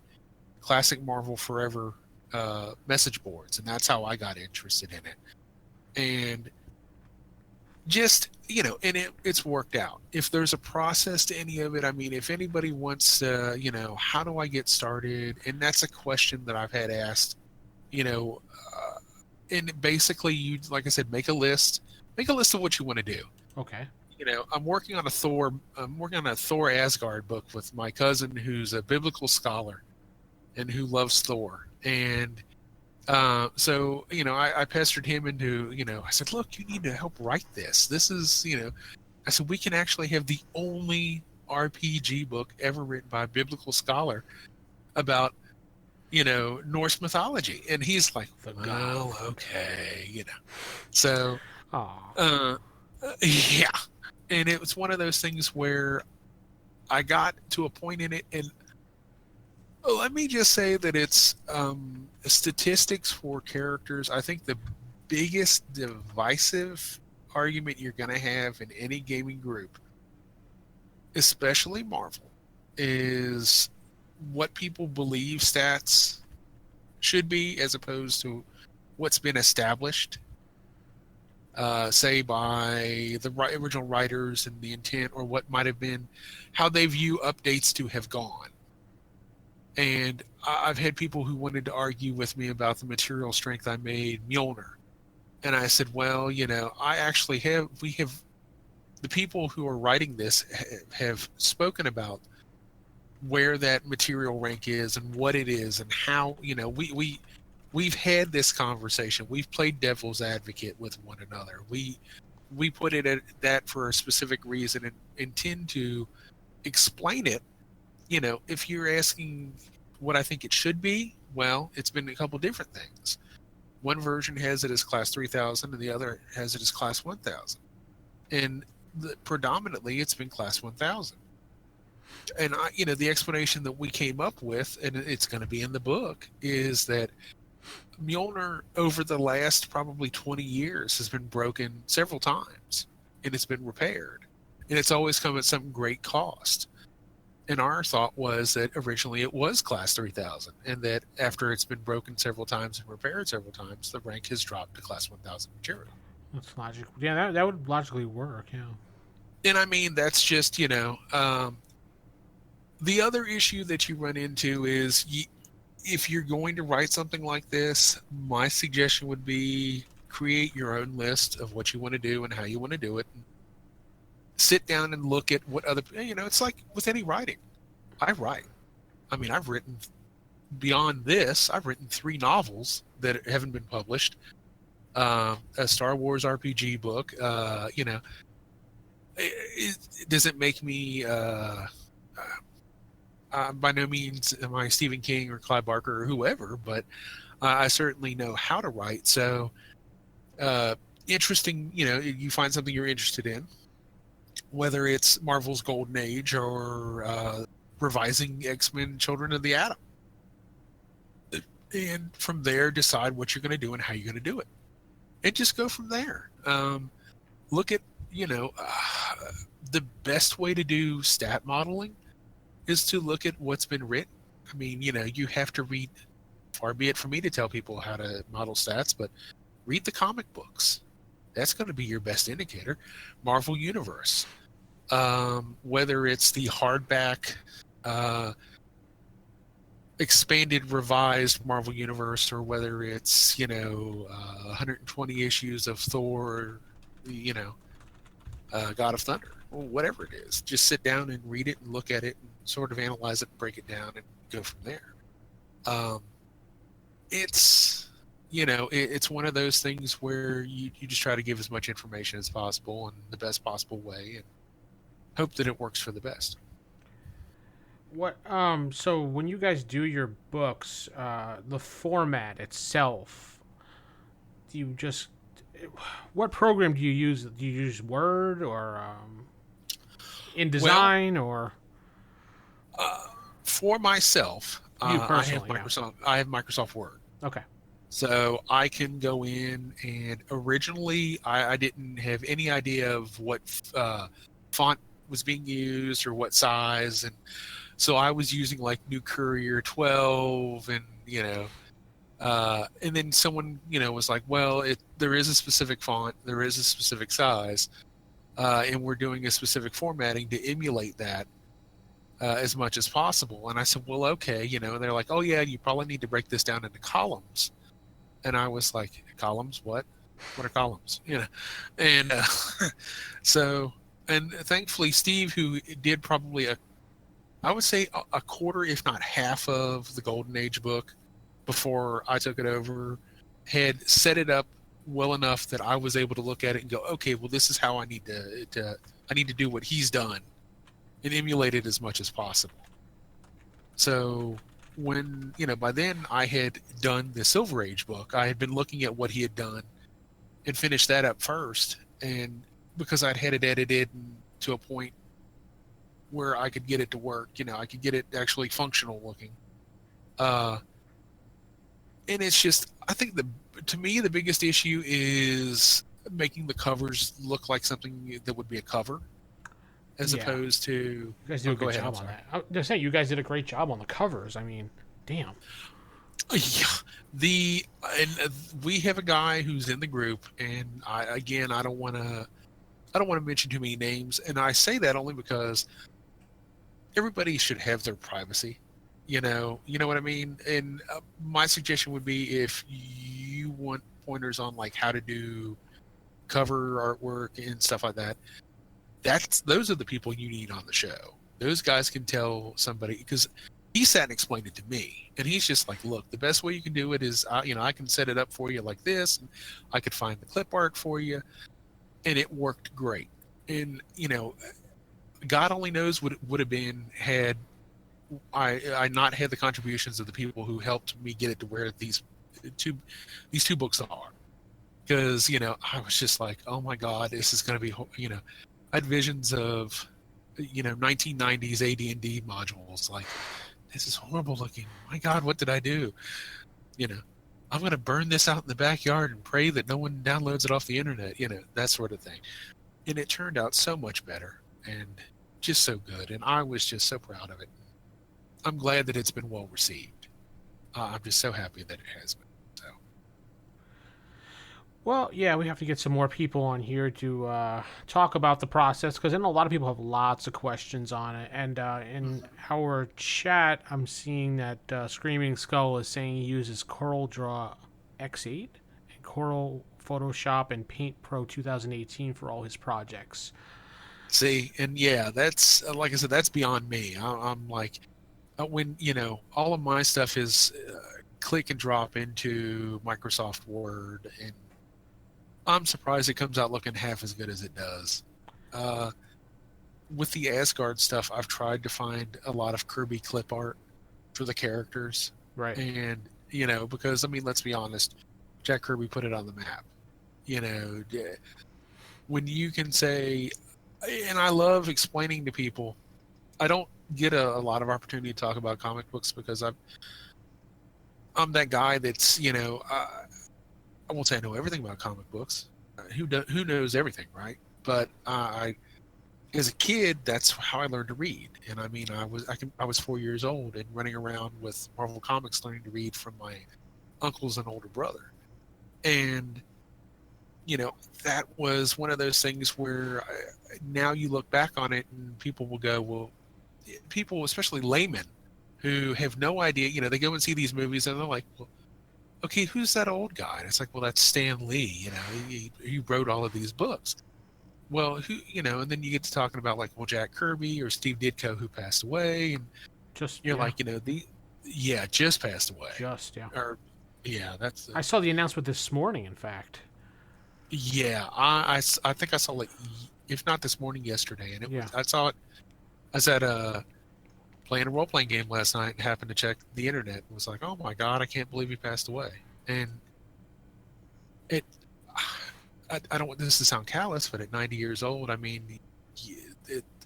Classic Marvel Forever message boards. And that's how I got interested in it. And just, and it's worked out. If there's a process to any of it, I mean, if anybody wants to, how do I get started? And that's a question that I've had asked, and basically you, like I said, make a list of what you want to do. Okay. I'm working on a Thor Asgard book with my cousin who's a biblical scholar and who loves Thor. And so I pestered him into, I said, look, you need to help write this. This is, I said, we can actually have the only RPG book ever written by a biblical scholar about Norse mythology. And he's like, well, okay, So, yeah. And it was one of those things where I got to a point in it, and let me just say that it's statistics for characters. I think the biggest divisive argument you're going to have in any gaming group, especially Marvel, is what people believe stats should be as opposed to what's been established, say by the original writers and the intent, or what might have been how they view updates to have gone. And I've had people who wanted to argue with me about the material strength I made Mjolnir. And I said, well, I actually we have the people who are writing this have spoken about where that material rank is and what it is and how, we've had this conversation. We've played devil's advocate with one another. We put it at that for a specific reason and intend to explain it. If you're asking what I think it should be, well, it's been a couple different things. One version has it as class 3000 and the other has it as class 1000. And predominantly it's been class 1000. And the explanation that we came up with, and it's going to be in the book, is that Mjolnir over the last probably 20 years has been broken several times, and it's been repaired, and it's always come at some great cost. And our thought was that originally it was class 3000, and that after it's been broken several times and repaired several times, the rank has dropped to class 1000 material. That's logical. Yeah, that would logically work. Yeah. And I mean, that's just, the other issue that you run into is if you're going to write something like this, my suggestion would be create your own list of what you want to do and how you want to do it. Sit down and look at what other, it's like with any writing. I write. I mean, I've written beyond this, I've written 3 novels that haven't been published, a Star Wars RPG book. It doesn't make me, by no means am I Stephen King or Clive Barker or whoever, but I certainly know how to write. So, interesting, you find something you're interested in, whether it's Marvel's Golden Age or revising X-Men Children of the Atom. And from there, decide what you're going to do and how you're going to do it. And just go from there. Look at, the best way to do stat modeling is to look at what's been written. I mean, you have to read, far be it for me to tell people how to model stats, but read the comic books. That's going to be your best indicator. Marvel Universe. Whether it's the hardback, expanded, revised Marvel Universe, or whether it's, 120 issues of Thor, God of Thunder, or whatever it is. Just sit down and read it and look at it and sort of analyze it and break it down and go from there. It's, it's one of those things where you just try to give as much information as possible in the best possible way and hope that it works for the best. What so when you guys do your books, the format itself, do you just what program do you use? Do you use Word or InDesign or for myself, you I have personally? Microsoft. I have Microsoft Word. Okay. So I can go in, and originally I didn't have any idea of what font was being used or what size, and so I was using like New Courier 12, and and then someone was like, well, there is a specific font, there is a specific size, and we're doing a specific formatting to emulate that as much as possible. And I said, well, okay, and they're like, oh yeah, you probably need to break this down into columns. And I was like, columns? What are columns? And so, and thankfully Steve, who did probably I would say a quarter, if not half of the Golden Age book before I took it over, had set it up well enough that I was able to look at it and go, okay, well, this is how I need to do what he's done and emulate it as much as possible. So when, by then I had done the Silver Age book, I had been looking at what he had done and finished that up first. And because I'd had it edited to a point where I could get it to work, I could get it actually functional looking. And it's just, I think to me, the biggest issue is making the covers look like something that would be a cover, as opposed to. You guys do a good job on that. I was just saying, you guys did a great job on the covers. I mean, damn. Yeah, we have a guy who's in the group, and I don't want to mention too many names, and I say that only because everybody should have their privacy. You know what I mean? And my suggestion would be, if you want pointers on like how to do cover artwork and stuff like that, those are the people you need on the show. Those guys can tell somebody, because he sat and explained it to me, and he's just like, look, the best way you can do it is, I can set it up for you like this, and I could find the clip art for you, and it worked great. And God only knows what it would have been had I not had the contributions of the people who helped me get it to where these two books are. Because I was just like, oh my God, this is going to be, I had visions of 1990s AD&D modules, like, this is horrible looking, my God, what did I do? I'm going to burn this out in the backyard and pray that no one downloads it off the internet, that sort of thing. And it turned out so much better and just so good. And I was just so proud of it. I'm glad that it's been well received. I'm just so happy that it has been. So. Well, yeah, we have to get some more people on here to talk about the process, because then a lot of people have lots of questions on it. And in our chat, I'm seeing that Screaming Skull is saying he uses CorelDRAW X8 and Corel Photoshop and Paint Pro 2018 for all his projects. See, and yeah, that's like I said, that's beyond me. I'm like, when all of my stuff is click and drop into Microsoft Word, and I'm surprised it comes out looking half as good as it does. With the Asgard stuff, I've tried to find a lot of Kirby clip art for the characters, Right. and because let's be honest, Jack Kirby put it on the map. When you can say, and I love explaining to people, I don't get a lot of opportunity to talk about comic books because I'm that guy that's I won't say I know everything about comic books. Who knows everything, right? But I as a kid, that's how I learned to read. And I was 4 years old and running around with Marvel Comics, learning to read from my uncles and older brother. And that was one of those things where now you look back on it and people will go, well, people, especially laymen, who have no idea, they go and see these movies and they're like, well, okay, who's that old guy? And it's like, well, that's Stan Lee, he wrote all of these books. Well, and then you get to talking about like, well, Jack Kirby or Steve Ditko, who passed away, and like, just passed away. I saw the announcement this morning, in fact. Yeah, I think I saw it, if not this morning, yesterday, and I saw it. I was at playing a role-playing game last night and happened to check the internet and was like, oh my God, I can't believe he passed away. And I don't want this to sound callous, but at 90 years old,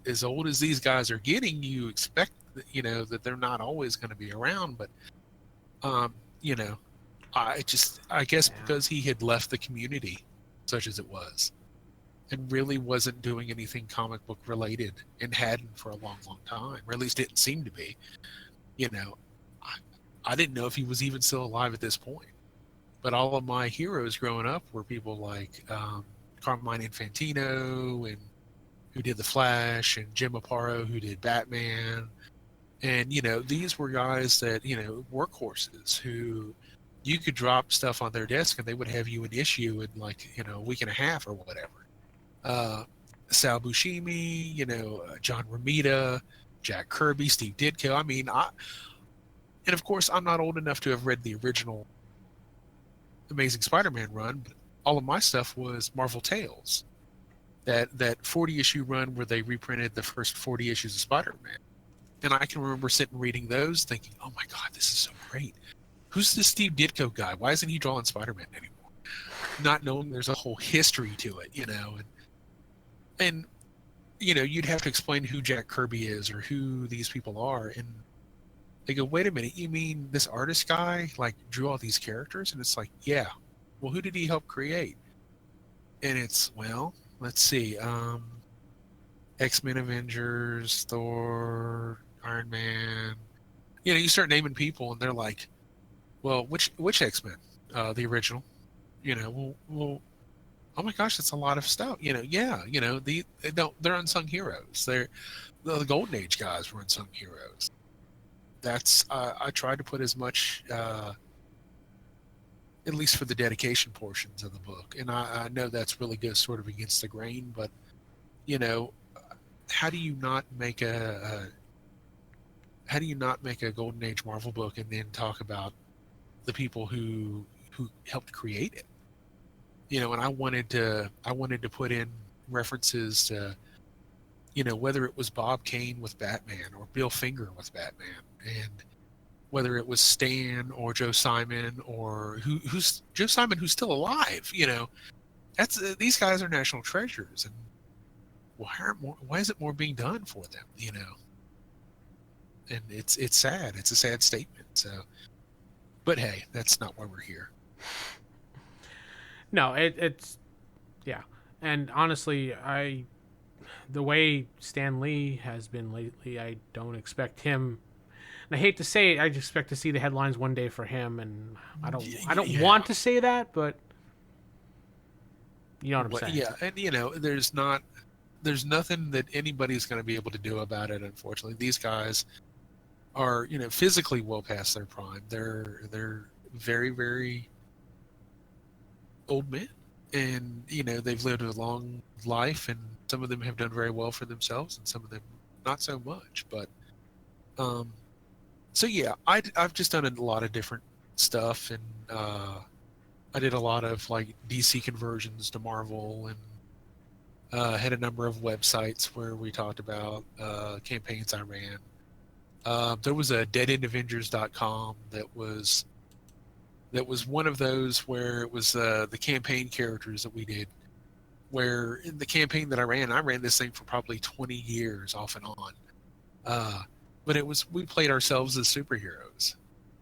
as old as these guys are getting, you expect that they're not always going to be around. But I guess because he had left the community, such as it was, and really wasn't doing anything comic book related, and hadn't for a long, long time, or at least didn't seem to be. I didn't know if he was even still alive at this point. But all of my heroes growing up were people like Carmine Infantino, and who did The Flash, and Jim Aparo, who did Batman. And, these were guys that, workhorses who you could drop stuff on their desk and they would have you an issue in like, a week and a half or whatever. Sal Buscemi, John Romita, Jack Kirby, Steve Ditko. And of course, I'm not old enough to have read the original Amazing Spider-Man run, but all of my stuff was Marvel Tales. That 40-issue run where they reprinted the first 40 issues of Spider-Man. And I can remember sitting reading those thinking, oh my God, this is so great. Who's this Steve Ditko guy? Why isn't he drawing Spider-Man anymore? Not knowing there's a whole history to it, And you'd have to explain who Jack Kirby is or who these people are. And they go, wait a minute, you mean this artist guy like drew all these characters? And it's like, yeah. Well, who did he help create? And it's, well, let's see. X-Men, Avengers, Thor, Iron Man. You start naming people and they're like, well, which X-Men? The original. Well, oh my gosh, that's a lot of stuff. They're unsung heroes. The Golden Age guys were unsung heroes. I tried to put as much, at least for the dedication portions of the book. And I know that's really goes sort of against the grain, but how do you not make a Golden Age Marvel book and then talk about the people who helped create it? And I wanted to put in references to, whether it was Bob Kane with Batman or Bill Finger with Batman, and whether it was Stan or Joe Simon or who's Joe Simon, who's still alive. That's these guys are national treasures, and why isn't more being done for them? And it's sad. It's a sad statement. So, but hey, that's not why we're here. No, it's yeah. And honestly, the way Stan Lee has been lately, I don't expect him. And I hate to say it, I just expect to see the headlines one day for him, and I don't Yeah. want to say that, but you know what I'm But saying. yeah, and there's nothing that anybody's going to be able to do about it. Unfortunately, these guys are physically well past their prime. They're very very old men, and they've lived a long life, and some of them have done very well for themselves, and some of them not so much. But um, so yeah, I've just done a lot of different stuff, and I did a lot of like DC conversions to Marvel, and had a number of websites where we talked about campaigns I ran. There was a deadendavengers.com that was one of those where it was the campaign characters that we did. Where in the campaign that I ran this thing for probably 20 years off and on. But we played ourselves as superheroes.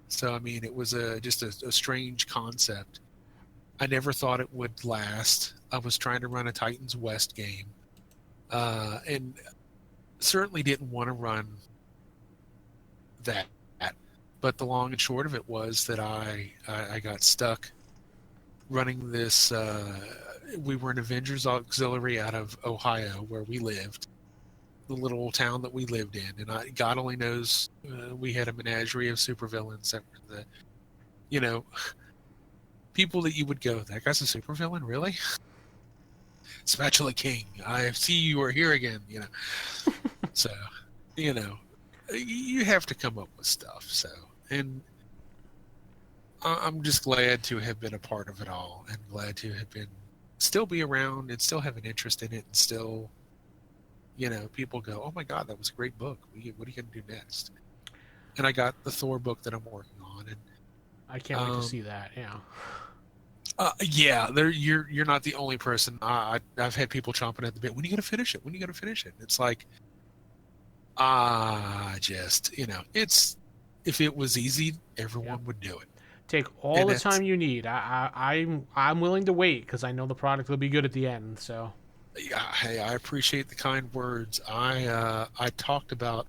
So I mean, it was just a strange concept. I never thought it would last. I was trying to run a Titans West game, and certainly didn't want to run that. But the long and short of it was that I got stuck running this. We were an Avengers auxiliary out of Ohio, where we lived, the little town that we lived in, and God only knows we had a menagerie of supervillains that were people that you would go, that guy's a supervillain, really? Spatula King, I see you are here again. So you have to come up with stuff. So, and I'm just glad to have been a part of it all, and glad to have still be around and still have an interest in it, and still, people go, oh my God, that was a great book. What are you going to do next? And I got the Thor book that I'm working on, and I can't wait to see that. Yeah. Yeah, you're not the only person. I've had people chomping at the bit. When are you going to finish it? When are you going to finish it? It's like, just it's if it was easy, everyone would do it. Take all the time you need. I'm willing to wait because I know the product will be good at the end. So Yeah, hey, I appreciate the kind words. I talked about,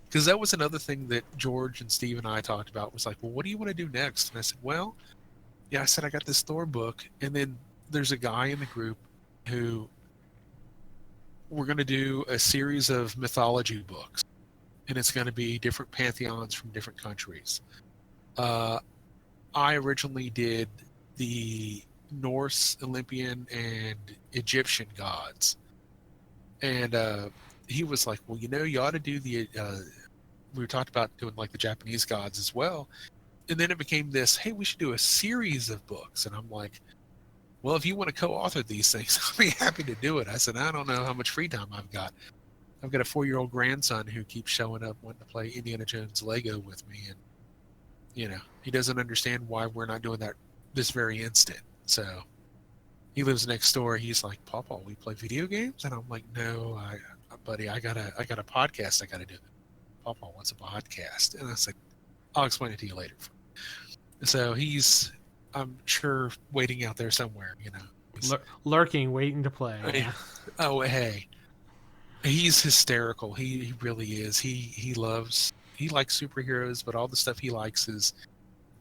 because that was another thing that George and Steve and I talked about, was like, well, what do you want to do next? And I said, well, yeah, I said I got this Thor book, and then there's a guy in the group who we're going to do a series of mythology books, and it's going to be different pantheons from different countries. I originally did the Norse, Olympian, and Egyptian gods, and he was like, well, you ought to do the we talked about doing like the Japanese gods as well. And then it became this, hey, we should do a series of books. And I'm like, well, if you want to co-author these things, I'll be happy to do it. I said, I don't know how much free time I've got. I've got a 4-year-old grandson who keeps showing up wanting to play Indiana Jones Lego with me. And, he doesn't understand why we're not doing that this very instant. So he lives next door. He's like, Papa, we play video games? And I'm like, no, buddy, I got a podcast I got to do. Papa wants a podcast. And I was like, I'll explain it to you later. So he's, I'm sure, waiting out there somewhere, lurking, waiting to play. Oh, hey, he's hysterical. He really is. He likes superheroes, but all the stuff he likes is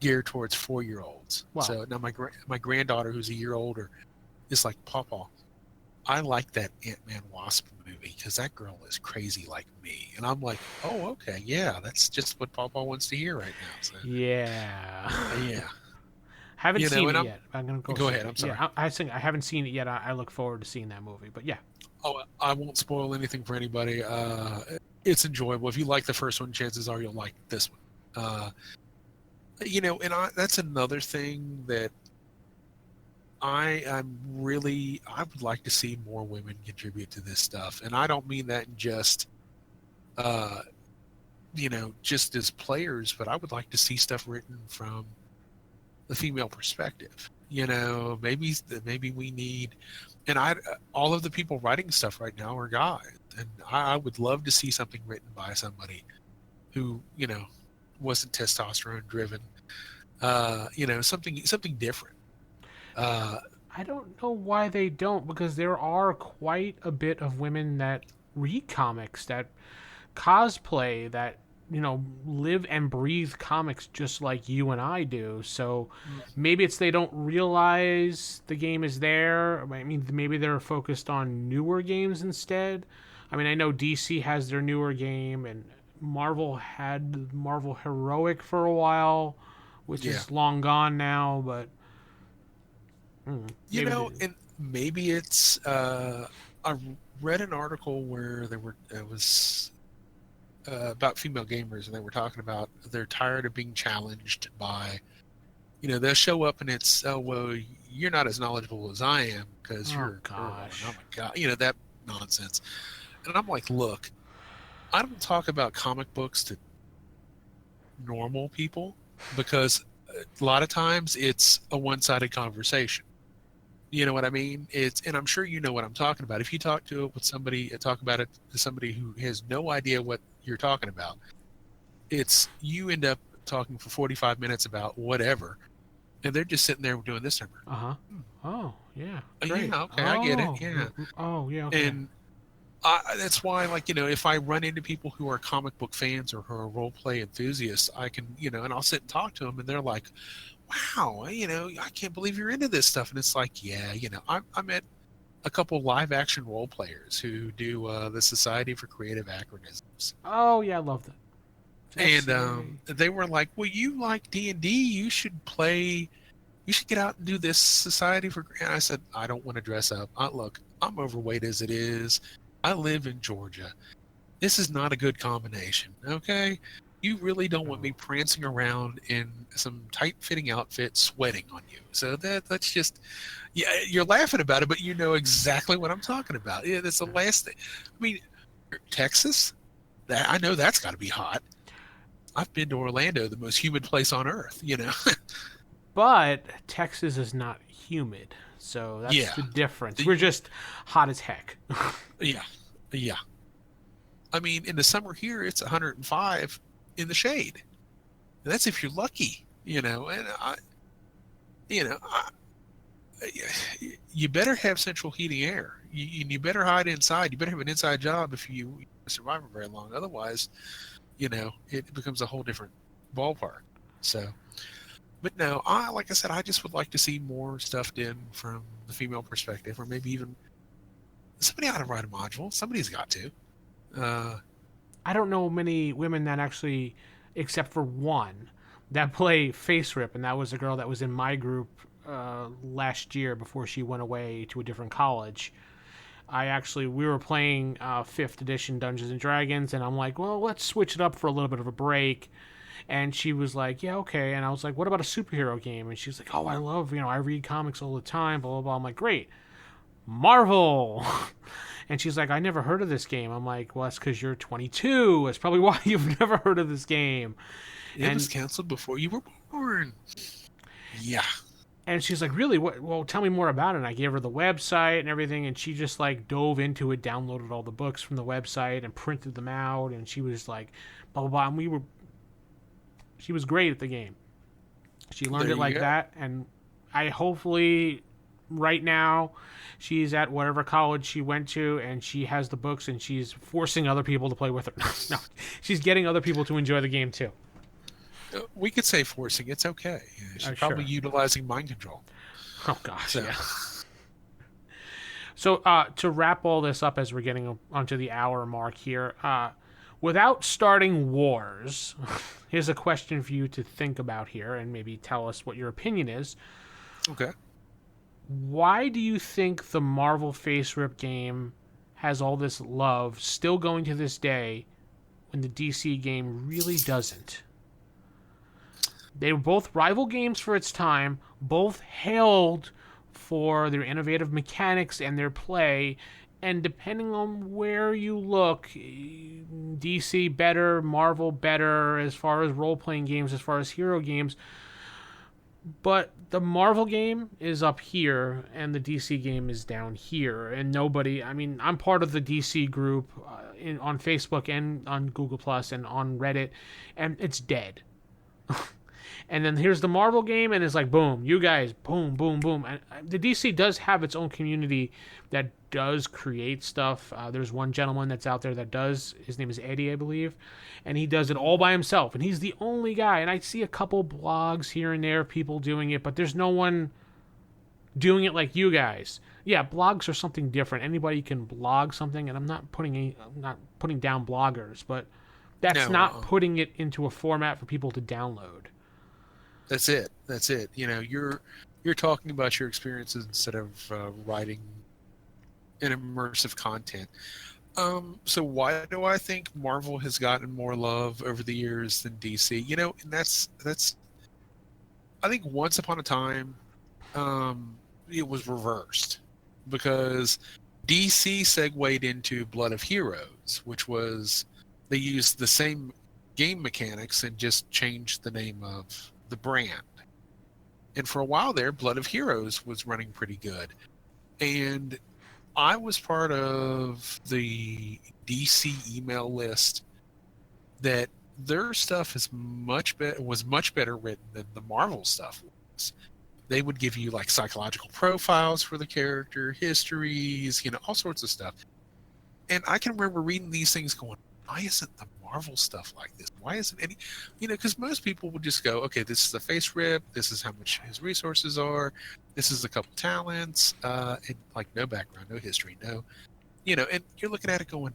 geared towards 4-year-olds. Wow. So now my granddaughter, who's a year older, is like, Papa, I like that Ant-Man Wasp movie because that girl is crazy like me. And I'm like, oh, okay, yeah, that's just what Papa wants to hear right now. So, yeah. Haven't seen it yet. I'm gonna go ahead. I'm sorry. Yeah, I haven't seen it yet. I look forward to seeing that movie. But yeah. Oh, I won't spoil anything for anybody. It's enjoyable. If you like the first one, chances are you'll like this one. That's another thing that I would like to see more women contribute to this stuff. And I don't mean that in just, just as players, but I would like to see stuff written from the female perspective. Maybe we need, and all of the people writing stuff right now are guys. And I would love to see something written by somebody who, wasn't testosterone driven. Something different. I don't know why they don't, because there are quite a bit of women that read comics, that cosplay, that live and breathe comics just like you and I do. So maybe it's they don't realize the game is there. I mean, maybe they're focused on newer games instead. I mean, I know DC has their newer game, and Marvel had Marvel Heroic for a while, which Yeah. is long gone now. But You maybe know, and maybe it's. I read an article where it was about female gamers, and they were talking about they're tired of being challenged by. They'll show up and it's, oh well, you're not as knowledgeable as I am because oh you're a girl, and gosh, oh my god, that nonsense. And I'm like, look, I don't talk about comic books to normal people because a lot of times it's a one-sided conversation. You know what I mean? And I'm sure you know what I'm talking about. If you talk about it to somebody who has no idea what you're talking about, you end up talking for 45 minutes about whatever, and they're just sitting there doing this number. oh yeah, great. Yeah, okay, I get it. Yeah, oh yeah, okay. and that's why, like, if I run into people who are comic book fans or who are role play enthusiasts, I can, and I'll sit and talk to them, and they're like, wow, I can't believe you're into this stuff. And it's like, yeah, I met a couple live action role players who do the Society for Creative Acronyms. Oh yeah, I love that. And they were like, well, you like D&D, you should get out and do this Society for. And I said, I don't want to dress up. Look, I'm overweight as it is. I live in Georgia. This is not a good combination, okay? You really don't want me prancing around in some tight-fitting outfit sweating on you. So that's just, yeah, you're laughing about it, but you know exactly what I'm talking about. Yeah, that's the last thing. I mean, Texas, I know that's got to be hot. I've been to Orlando, the most humid place on earth, But Texas is not humid, so that's the difference. We're just hot as heck. Yeah. I mean, in the summer here, it's 105 in the shade. And that's if you're lucky, And you better have central heating air. You better hide inside. You better have an inside job if you survive for very long. Otherwise, it becomes a whole different ballpark. So, but no, like I said, I just would like to see more stuff done from the female perspective, or maybe even somebody ought to write a module. Somebody's got to. I don't know many women that actually, except for one, that play FASERIP, and that was a girl that was in my group last year before she went away to a different college. We were playing 5th edition Dungeons and Dragons, and I'm like, well, let's switch it up for a little bit of a break. And she was like, yeah, okay. And I was like, what about a superhero game? And she's like, oh, I love, I read comics all the time, blah, blah, blah. I'm like, great. Marvel. And she's like, I never heard of this game. I'm like, well, that's because you're 22. That's probably why you've never heard of this game. It was canceled before you were born. Yeah. And she's like, really? What? Well, tell me more about it. And I gave her the website and everything, and she just like dove into it, downloaded all the books from the website and printed them out. And she was like, blah, blah, blah. And she was great at the game. She learned it like that. And I hopefully right now she's at whatever college she went to, and she has the books, and she's forcing other people to play with her. No, she's getting other people to enjoy the game too. We could say forcing. It's okay. She's probably utilizing mind control. Oh gosh, yeah. So to wrap all this up, as we're getting onto the hour mark here, without starting wars, here's a question for you to think about here, and maybe tell us what your opinion is. Okay. Why do you think the Marvel FASERIP game has all this love still going to this day when the DC game really doesn't? They were both rival games for its time, both hailed for their innovative mechanics and their play, and depending on where you look, DC better, Marvel better as far as role-playing games, as far as hero games. But the Marvel game is up here, and the DC game is down here. And I'm part of the DC group on Facebook and on Google Plus and on Reddit, and it's dead. And then here's the Marvel game, and it's like boom, you guys, boom, boom, boom. And the DC does have its own community that does create stuff. There's one gentleman that's out there that does. His name is Eddie, I believe, and he does it all by himself. And he's the only guy. And I see a couple blogs here and there, people doing it, but there's no one doing it like you guys. Yeah, blogs are something different. Anybody can blog something, and I'm not putting down bloggers, but that's not putting it into a format for people to download. That's it. You're talking about your experiences instead of writing an immersive content. So why do I think Marvel has gotten more love over the years than DC? And that's I think once upon a time it was reversed, because DC segued into Blood of Heroes, which was they used the same game mechanics and just changed the name of the brand. And for a while there, Blood of Heroes was running pretty good. And I was part of the DC email list that their stuff was much better written than the Marvel stuff was. They would give you like psychological profiles for the character, histories, all sorts of stuff. And I can remember reading these things going, why isn't the Marvel stuff like this? Why isn't any, because most people would just go, okay, this is the FASERIP, this is how much his resources are, this is a couple talents, and like no background, no history, no, and you're looking at it going,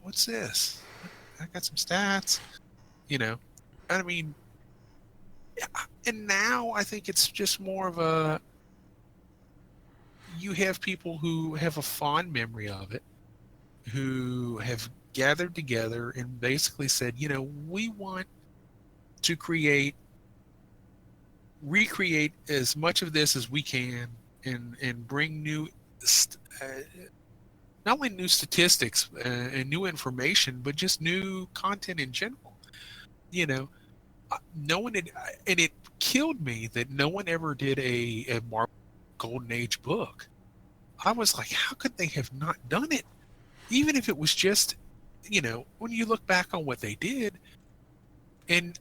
what's this? I got some stats, I mean, and now I think it's just more of a, you have people who have a fond memory of it, who have gathered together and basically said, we want to recreate as much of this as we can and bring new, not only new statistics and new information, but just new content in general. No one had, and it killed me that no one ever did a Marvel Golden Age book. I was like, how could they have not done it? Even if it was just, when you look back on what they did, and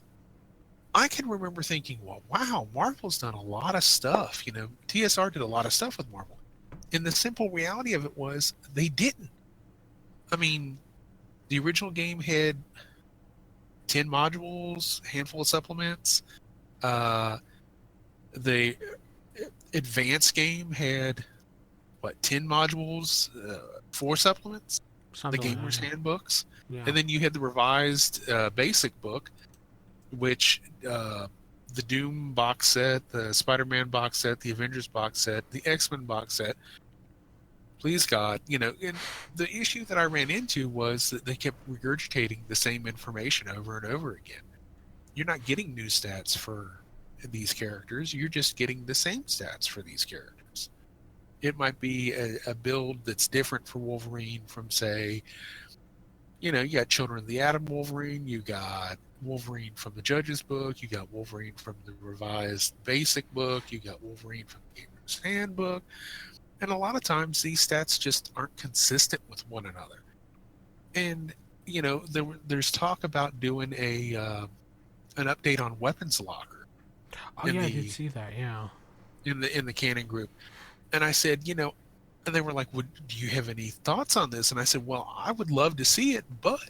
I can remember thinking, well, wow, Marvel's done a lot of stuff. TSR did a lot of stuff with Marvel. And the simple reality of it was they didn't. I mean, the original game had 10 modules, handful of supplements. The advanced game had, 10 modules, 4 supplements, Something the Gamer's Handbooks. Yeah. And then you had the revised basic book, which the Doom box set, the Spider-Man box set, the Avengers box set, the X-Men box set. Please God, and the issue that I ran into was that they kept regurgitating the same information over and over again. You're not getting new stats for these characters. You're just getting the same stats for these characters. It might be a build that's different for Wolverine from, say, you got Children of the Atom Wolverine, you got Wolverine from the Judge's book, you got Wolverine from the revised basic book, you got Wolverine from the Gamer's Handbook. And a lot of times these stats just aren't consistent with one another. And, there's talk about doing an update on Weapons Locker. Oh, yeah, I did see that, yeah. In the canon group. And I said, and they were like, do you have any thoughts on this? And I said, well, I would love to see it, but,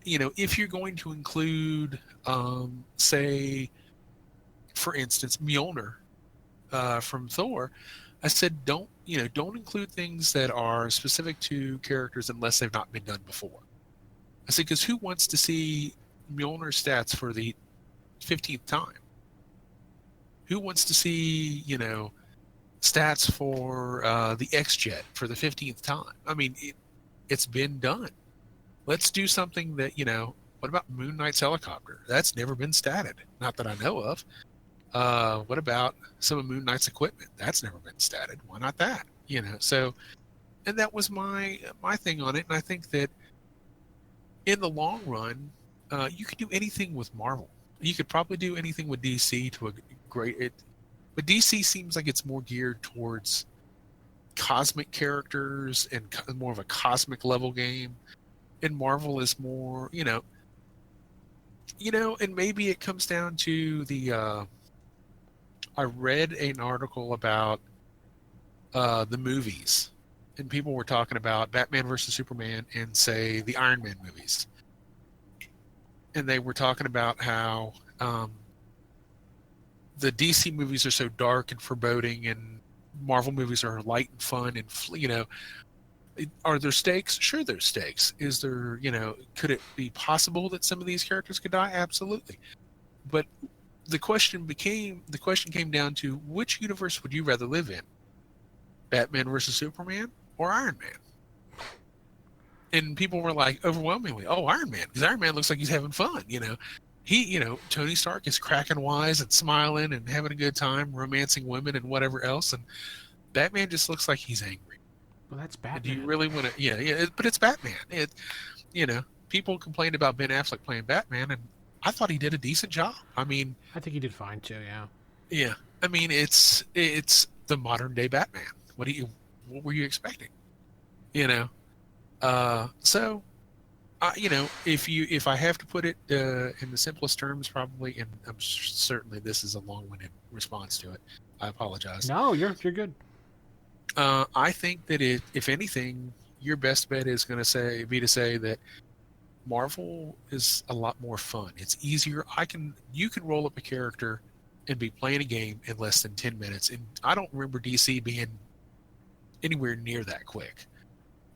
if you're going to include, say, for instance, Mjolnir from Thor, I said, don't include things that are specific to characters unless they've not been done before. I said, because who wants to see Mjolnir stats for the 15th time? Who wants to see, stats for the X-Jet for the 15th time? I mean, it's been done. Let's do something that, what about Moon Knight's helicopter? That's never been statted, not that I know of. What about some of Moon Knight's equipment? That's never been statted. Why not that? So, and that was my thing on it. And I think that in the long run, you could do anything with Marvel. You could probably do anything with DC to a great, but DC seems like it's more geared towards cosmic characters and more of a cosmic level game. And Marvel is more, And maybe it comes down to I read an article about the movies, and people were talking about Batman versus Superman and, say, the Iron Man movies. And they were talking about how the DC movies are so dark and foreboding, and Marvel movies are light and fun, and are there stakes? Sure, there's stakes. Is there, could it be possible that some of these characters could die? Absolutely. But the question came down to, which universe would you rather live in? Batman versus Superman or Iron Man? And people were like, overwhelmingly, oh, Iron Man, because Iron Man looks like he's having fun. Tony Stark is cracking wise and smiling and having a good time, romancing women and whatever else, and Batman just looks like he's angry. Well, that's Batman. Do you really want to? Yeah, but it's Batman. People complained about Ben Affleck playing Batman, and I thought he did a decent job. I mean, I think he did fine too. Yeah. Yeah. I mean, it's the modern day Batman. What were you expecting? So, if I have to put it in the simplest terms, probably, and I'm certainly this is a long-winded response to it. I apologize. No, you're good. I think that if anything, your best bet is going to be to say that Marvel is a lot more fun. It's easier. You can roll up a character and be playing a game in less than 10 minutes. And I don't remember DC being anywhere near that quick.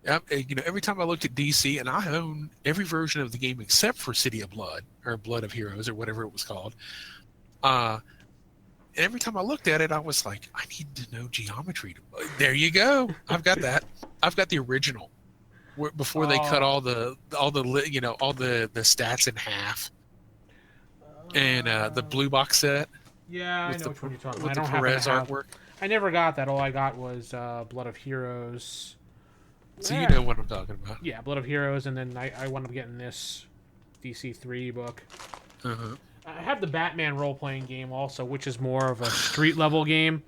Every time I looked at DC, and I own every version of the game except for City of Blood or Blood of Heroes or whatever it was called. And every time I looked at it, I was like, I need to know geometry. There you go. I've got that. I've got the original, before they cut all the stats in half, and the blue box set. Yeah, I know which one you're talking about. With the Perez artwork. I never got that. All I got was Blood of Heroes. So you know what I'm talking about. Yeah, Blood of Heroes, and then I wound up getting this DC3 book. Uh-huh. I have the Batman role-playing game also, which is more of a street-level game.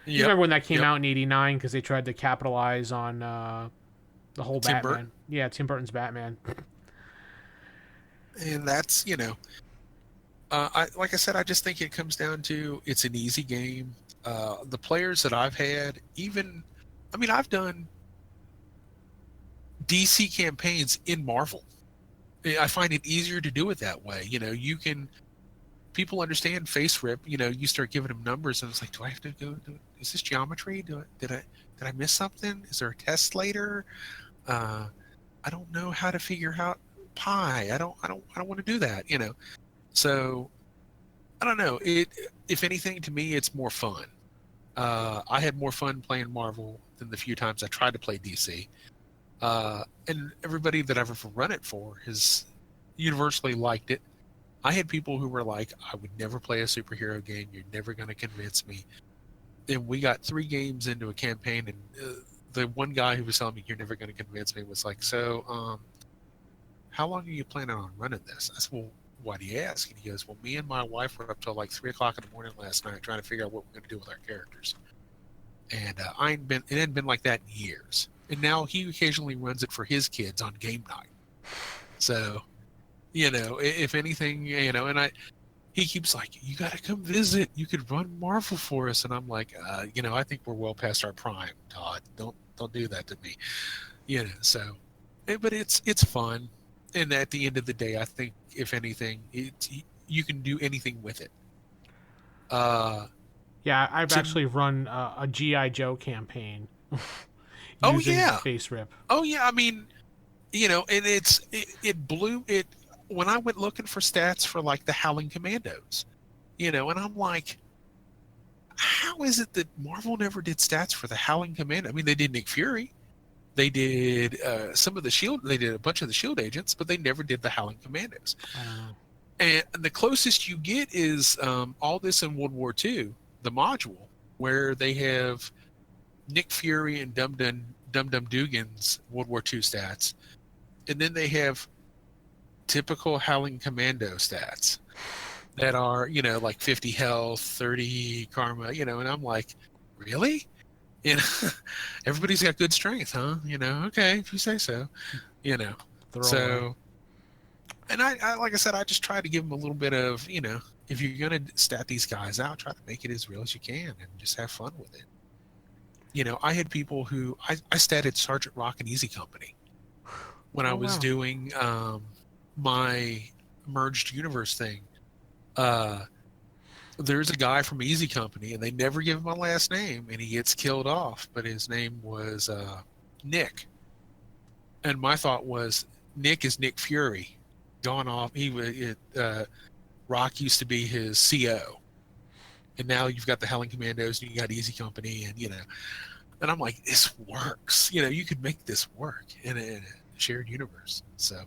Yep. You remember when that came out in '89 because they tried to capitalize on the whole Tim Batman. Burton. Yeah, Tim Burton's Batman. And that's, like I said, I just think it comes down to it's an easy game. The players that I've had, I've done DC campaigns in Marvel. I find it easier to do it that way. People understand FASERIP. You start giving them numbers, and it's like, do I have to go? Is this geometry? Did I miss something? Is there a test later? I don't know how to figure out pi. I don't want to do that. So I don't know. If anything, to me, it's more fun. I had more fun playing Marvel than the few times I tried to play DC. And everybody that I've ever run it for has universally liked it. I had people who were like, I would never play a superhero game. You're never going to convince me. And we got 3 games into a campaign, and the one guy who was telling me, you're never going to convince me, was like, so how long are you planning on running this? I said, well, why do you ask? And he goes, well, me and my wife were up till like 3 o'clock in the morning last night trying to figure out what we're going to do with our characters. And it hadn't been like that in years. And now he occasionally runs it for his kids on game night. So, if anything, and he keeps like, you got to come visit. You could run Marvel for us. And I'm like, I think we're well past our prime, Todd. Don't do that to me. So, but it's fun. And at the end of the day, I think if anything, you can do anything with it. Yeah, I've actually run a G.I. Joe campaign. Using FASERIP. Oh yeah, and it blew it when I went looking for stats for like the Howling Commandos, and I'm like, how is it that Marvel never did stats for the Howling Commando? They did Nick Fury, they did some of the Shield, they did a bunch of the Shield agents, but they never did the Howling Commandos. And the closest you get is all this in World War II, the module where they have Nick Fury and Dum Dum Dugan's World War II stats, and then they have typical Howling Commando stats that are like 50 health, 30 karma, and I'm like, really? Everybody's got good strength, huh? Okay, if you say so. So And I like I said, I just try to give them a little bit of, if you're going to stat these guys out, try to make it as real as you can and just have fun with it. I had people who I statted Sergeant Rock and Easy Company when I Oh, was wow. doing my merged universe thing. There's a guy from Easy Company, and they never give him a last name, and he gets killed off, but his name was Nick. And my thought was, Nick is Nick Fury, gone off. Rock used to be his CO, and now you've got the Howling Commandos, and you got Easy Company, and I'm like, this works. You could make this work in a shared universe. So,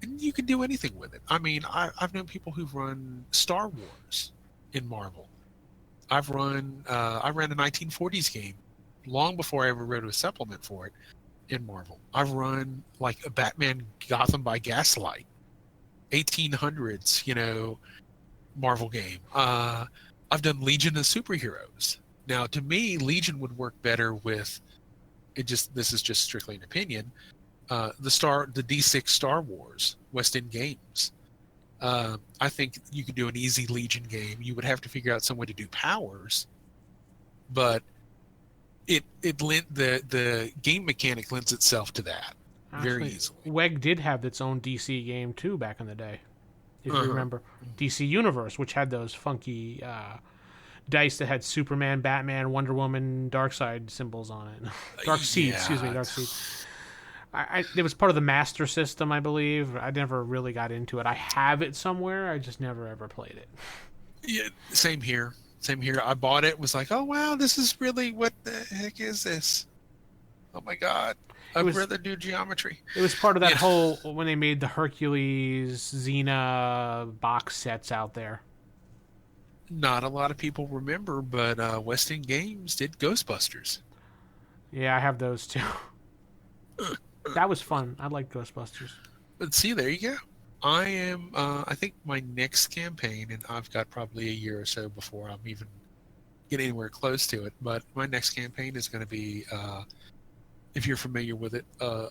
and you can do anything with it. I mean, I've known people who've run Star Wars in Marvel. I ran a 1940s game long before I ever wrote a supplement for it in Marvel. I've run like a Batman Gotham by Gaslight, 1800s, Marvel game. I've done Legion of Superheroes. Now, to me, Legion would work better with it. This is just strictly an opinion. The D6 Star Wars West End Games. I think you could do an easy Legion game. You would have to figure out some way to do powers, but the game mechanic lends itself to that very Actually, easily. WEG did have its own DC game too back in the day, if you Uh-huh. remember. DC Universe, which had those funky dice that had Superman, Batman, Wonder Woman, Darkseid symbols on it. Darkseid, excuse me, Yeah. Darkseid. It was part of the Master System, I believe. I never really got into it. I have it somewhere. I just never ever played it. Yeah, same here. Same here. I bought it. Was like, oh wow, this is really, what the heck is this? Oh my god, I'd rather do geometry. It was part of that Yeah. whole when they made the Hercules Xena box sets out there. Not a lot of people remember, but West End Games did Ghostbusters. Yeah, I have those too. That was fun. I like Ghostbusters. But see, there you go. I think my next campaign, and I've got probably a year or so before I'm even get anywhere close to it, but my next campaign is going to be, if you're familiar with it,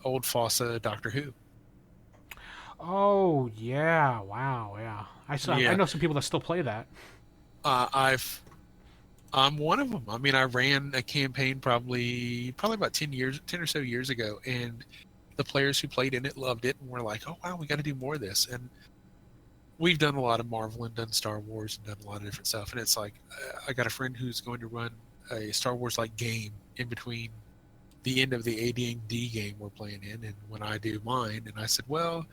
Old Fossa Doctor Who. Oh yeah! Wow, yeah. Yeah. I know some people that still play that. I'm one of them. I mean, I ran a campaign probably about 10 or so years ago, and the players who played in it loved it, and were like, "Oh wow, we got to do more of this." And we've done a lot of Marvel and done Star Wars and done a lot of different stuff. And it's like, I got a friend who's going to run a Star Wars like game in between the end of the AD&D game we're playing in, and when I do mine. And I said, well,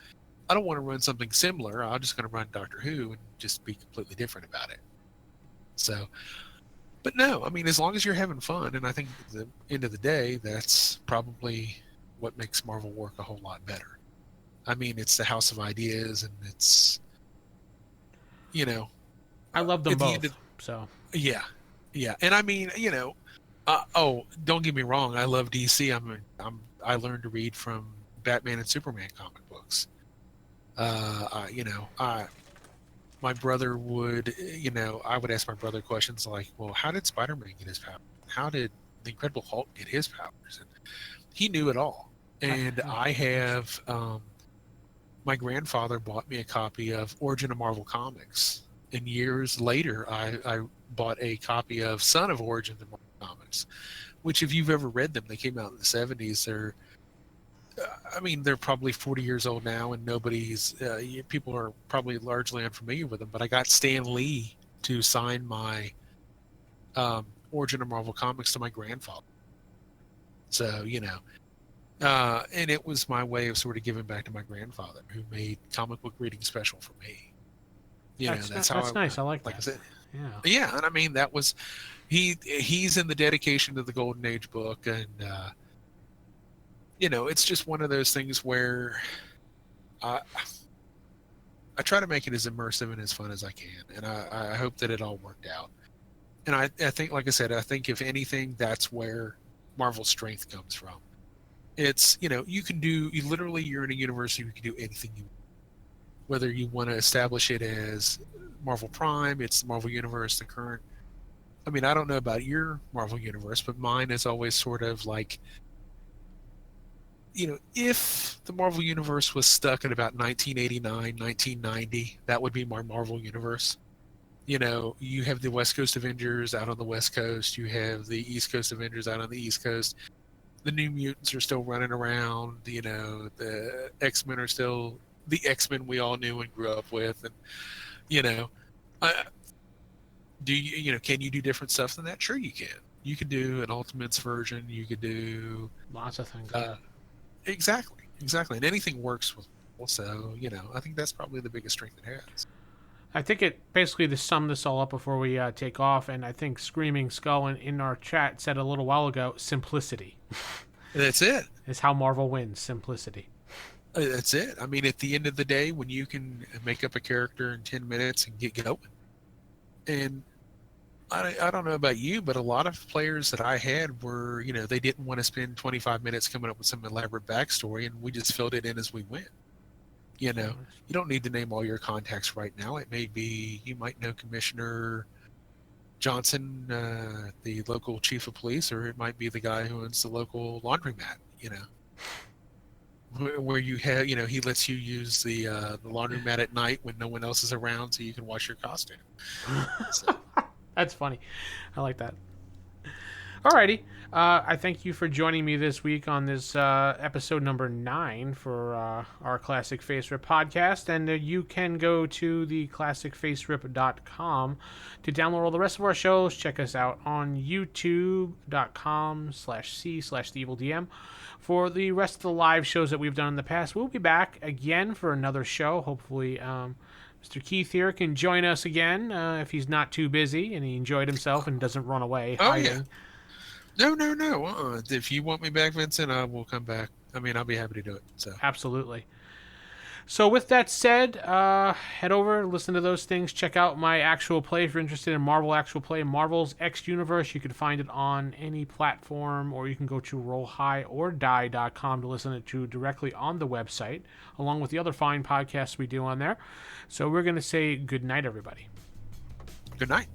I don't want to run something similar. I'm just going to run Doctor Who and just be completely different about it. So, but no, I mean, as long as you're having fun, and I think at the end of the day, that's probably what makes Marvel work a whole lot better. I mean, it's the house of ideas, and it's, I love them at the both. end of- So yeah, and I mean, don't get me wrong, I love DC. I learned to read from Batman and Superman comic books. My brother would, I would ask my brother questions like, well, how did Spider-Man get his power? How did the Incredible Hulk get his powers? And he knew it all. And I have, my grandfather bought me a copy of Origin of Marvel Comics. And years later, I bought a copy of Son of Origin of Marvel Comics, which, if you've ever read them, they came out in the 70s. They're probably 40 years old now, and people are probably largely unfamiliar with them. But I got Stan Lee to sign my Origin of Marvel Comics to my grandfather. So, and it was my way of sort of giving back to my grandfather, who made comic book reading special for me. that's nice. I like that. I said, Yeah. and I mean, that was he's in the dedication to the Golden Age book, and it's just one of those things where I try to make it as immersive and as fun as I can, and I hope that it all worked out. And I think, like I said, I think if anything, that's where Marvel's strength comes from. It's, you're in a universe, you can do anything you want. Whether you want to establish it as Marvel Prime, it's the Marvel Universe, the current. I mean, I don't know about your Marvel Universe, but mine is always sort of like if the Marvel Universe was stuck at about 1989, 1990, that would be my Marvel Universe. You have the West Coast Avengers out on the West Coast. You have the East Coast Avengers out on the East Coast. The New Mutants are still running around. The X-Men are still the X-Men we all knew and grew up with. And, can you do different stuff than that? Sure you can. You could do an Ultimates version. You could do... Lots of things. Exactly. And anything works with people. So, I think that's probably the biggest strength it has. I think it basically, to sum this all up before we take off, and I think Screaming Skull in our chat said a little while ago, simplicity. That's it. Is how Marvel wins, simplicity. That's it. I mean, at the end of the day, when you can make up a character in 10 minutes and get going. And I don't know about you, but a lot of players that I had were, they didn't want to spend 25 minutes coming up with some elaborate backstory, and we just filled it in as we went. You don't need to name all your contacts right now. It may be, you might know Commissioner Johnson, the local chief of police, or it might be the guy who owns the local laundromat, where you have, he lets you use the laundromat at night when no one else is around so you can wash your costume. So. That's funny. I like that. Alrighty. I thank you for joining me this week on this episode number 9 for our Classic FASERIP podcast. And you can go to the classicfaserip.com to download all the rest of our shows. Check us out on youtube.com/c/theevildm for the rest of the live shows that we've done in the past. We'll be back again for another show. Hopefully, Mr. Keith here can join us again if he's not too busy and he enjoyed himself and doesn't run away hiding. Yeah. No. If you want me back, Vincent, I will come back. I mean, I'll be happy to do it. So Absolutely. So with that said, head over, listen to those things. Check out my actual play if you're interested in Marvel actual play. Marvel's X Universe. You can find it on any platform, or you can go to rollhighordie.com to listen to directly on the website, along with the other fine podcasts we do on there. So we're going to say good night, everybody. Good night.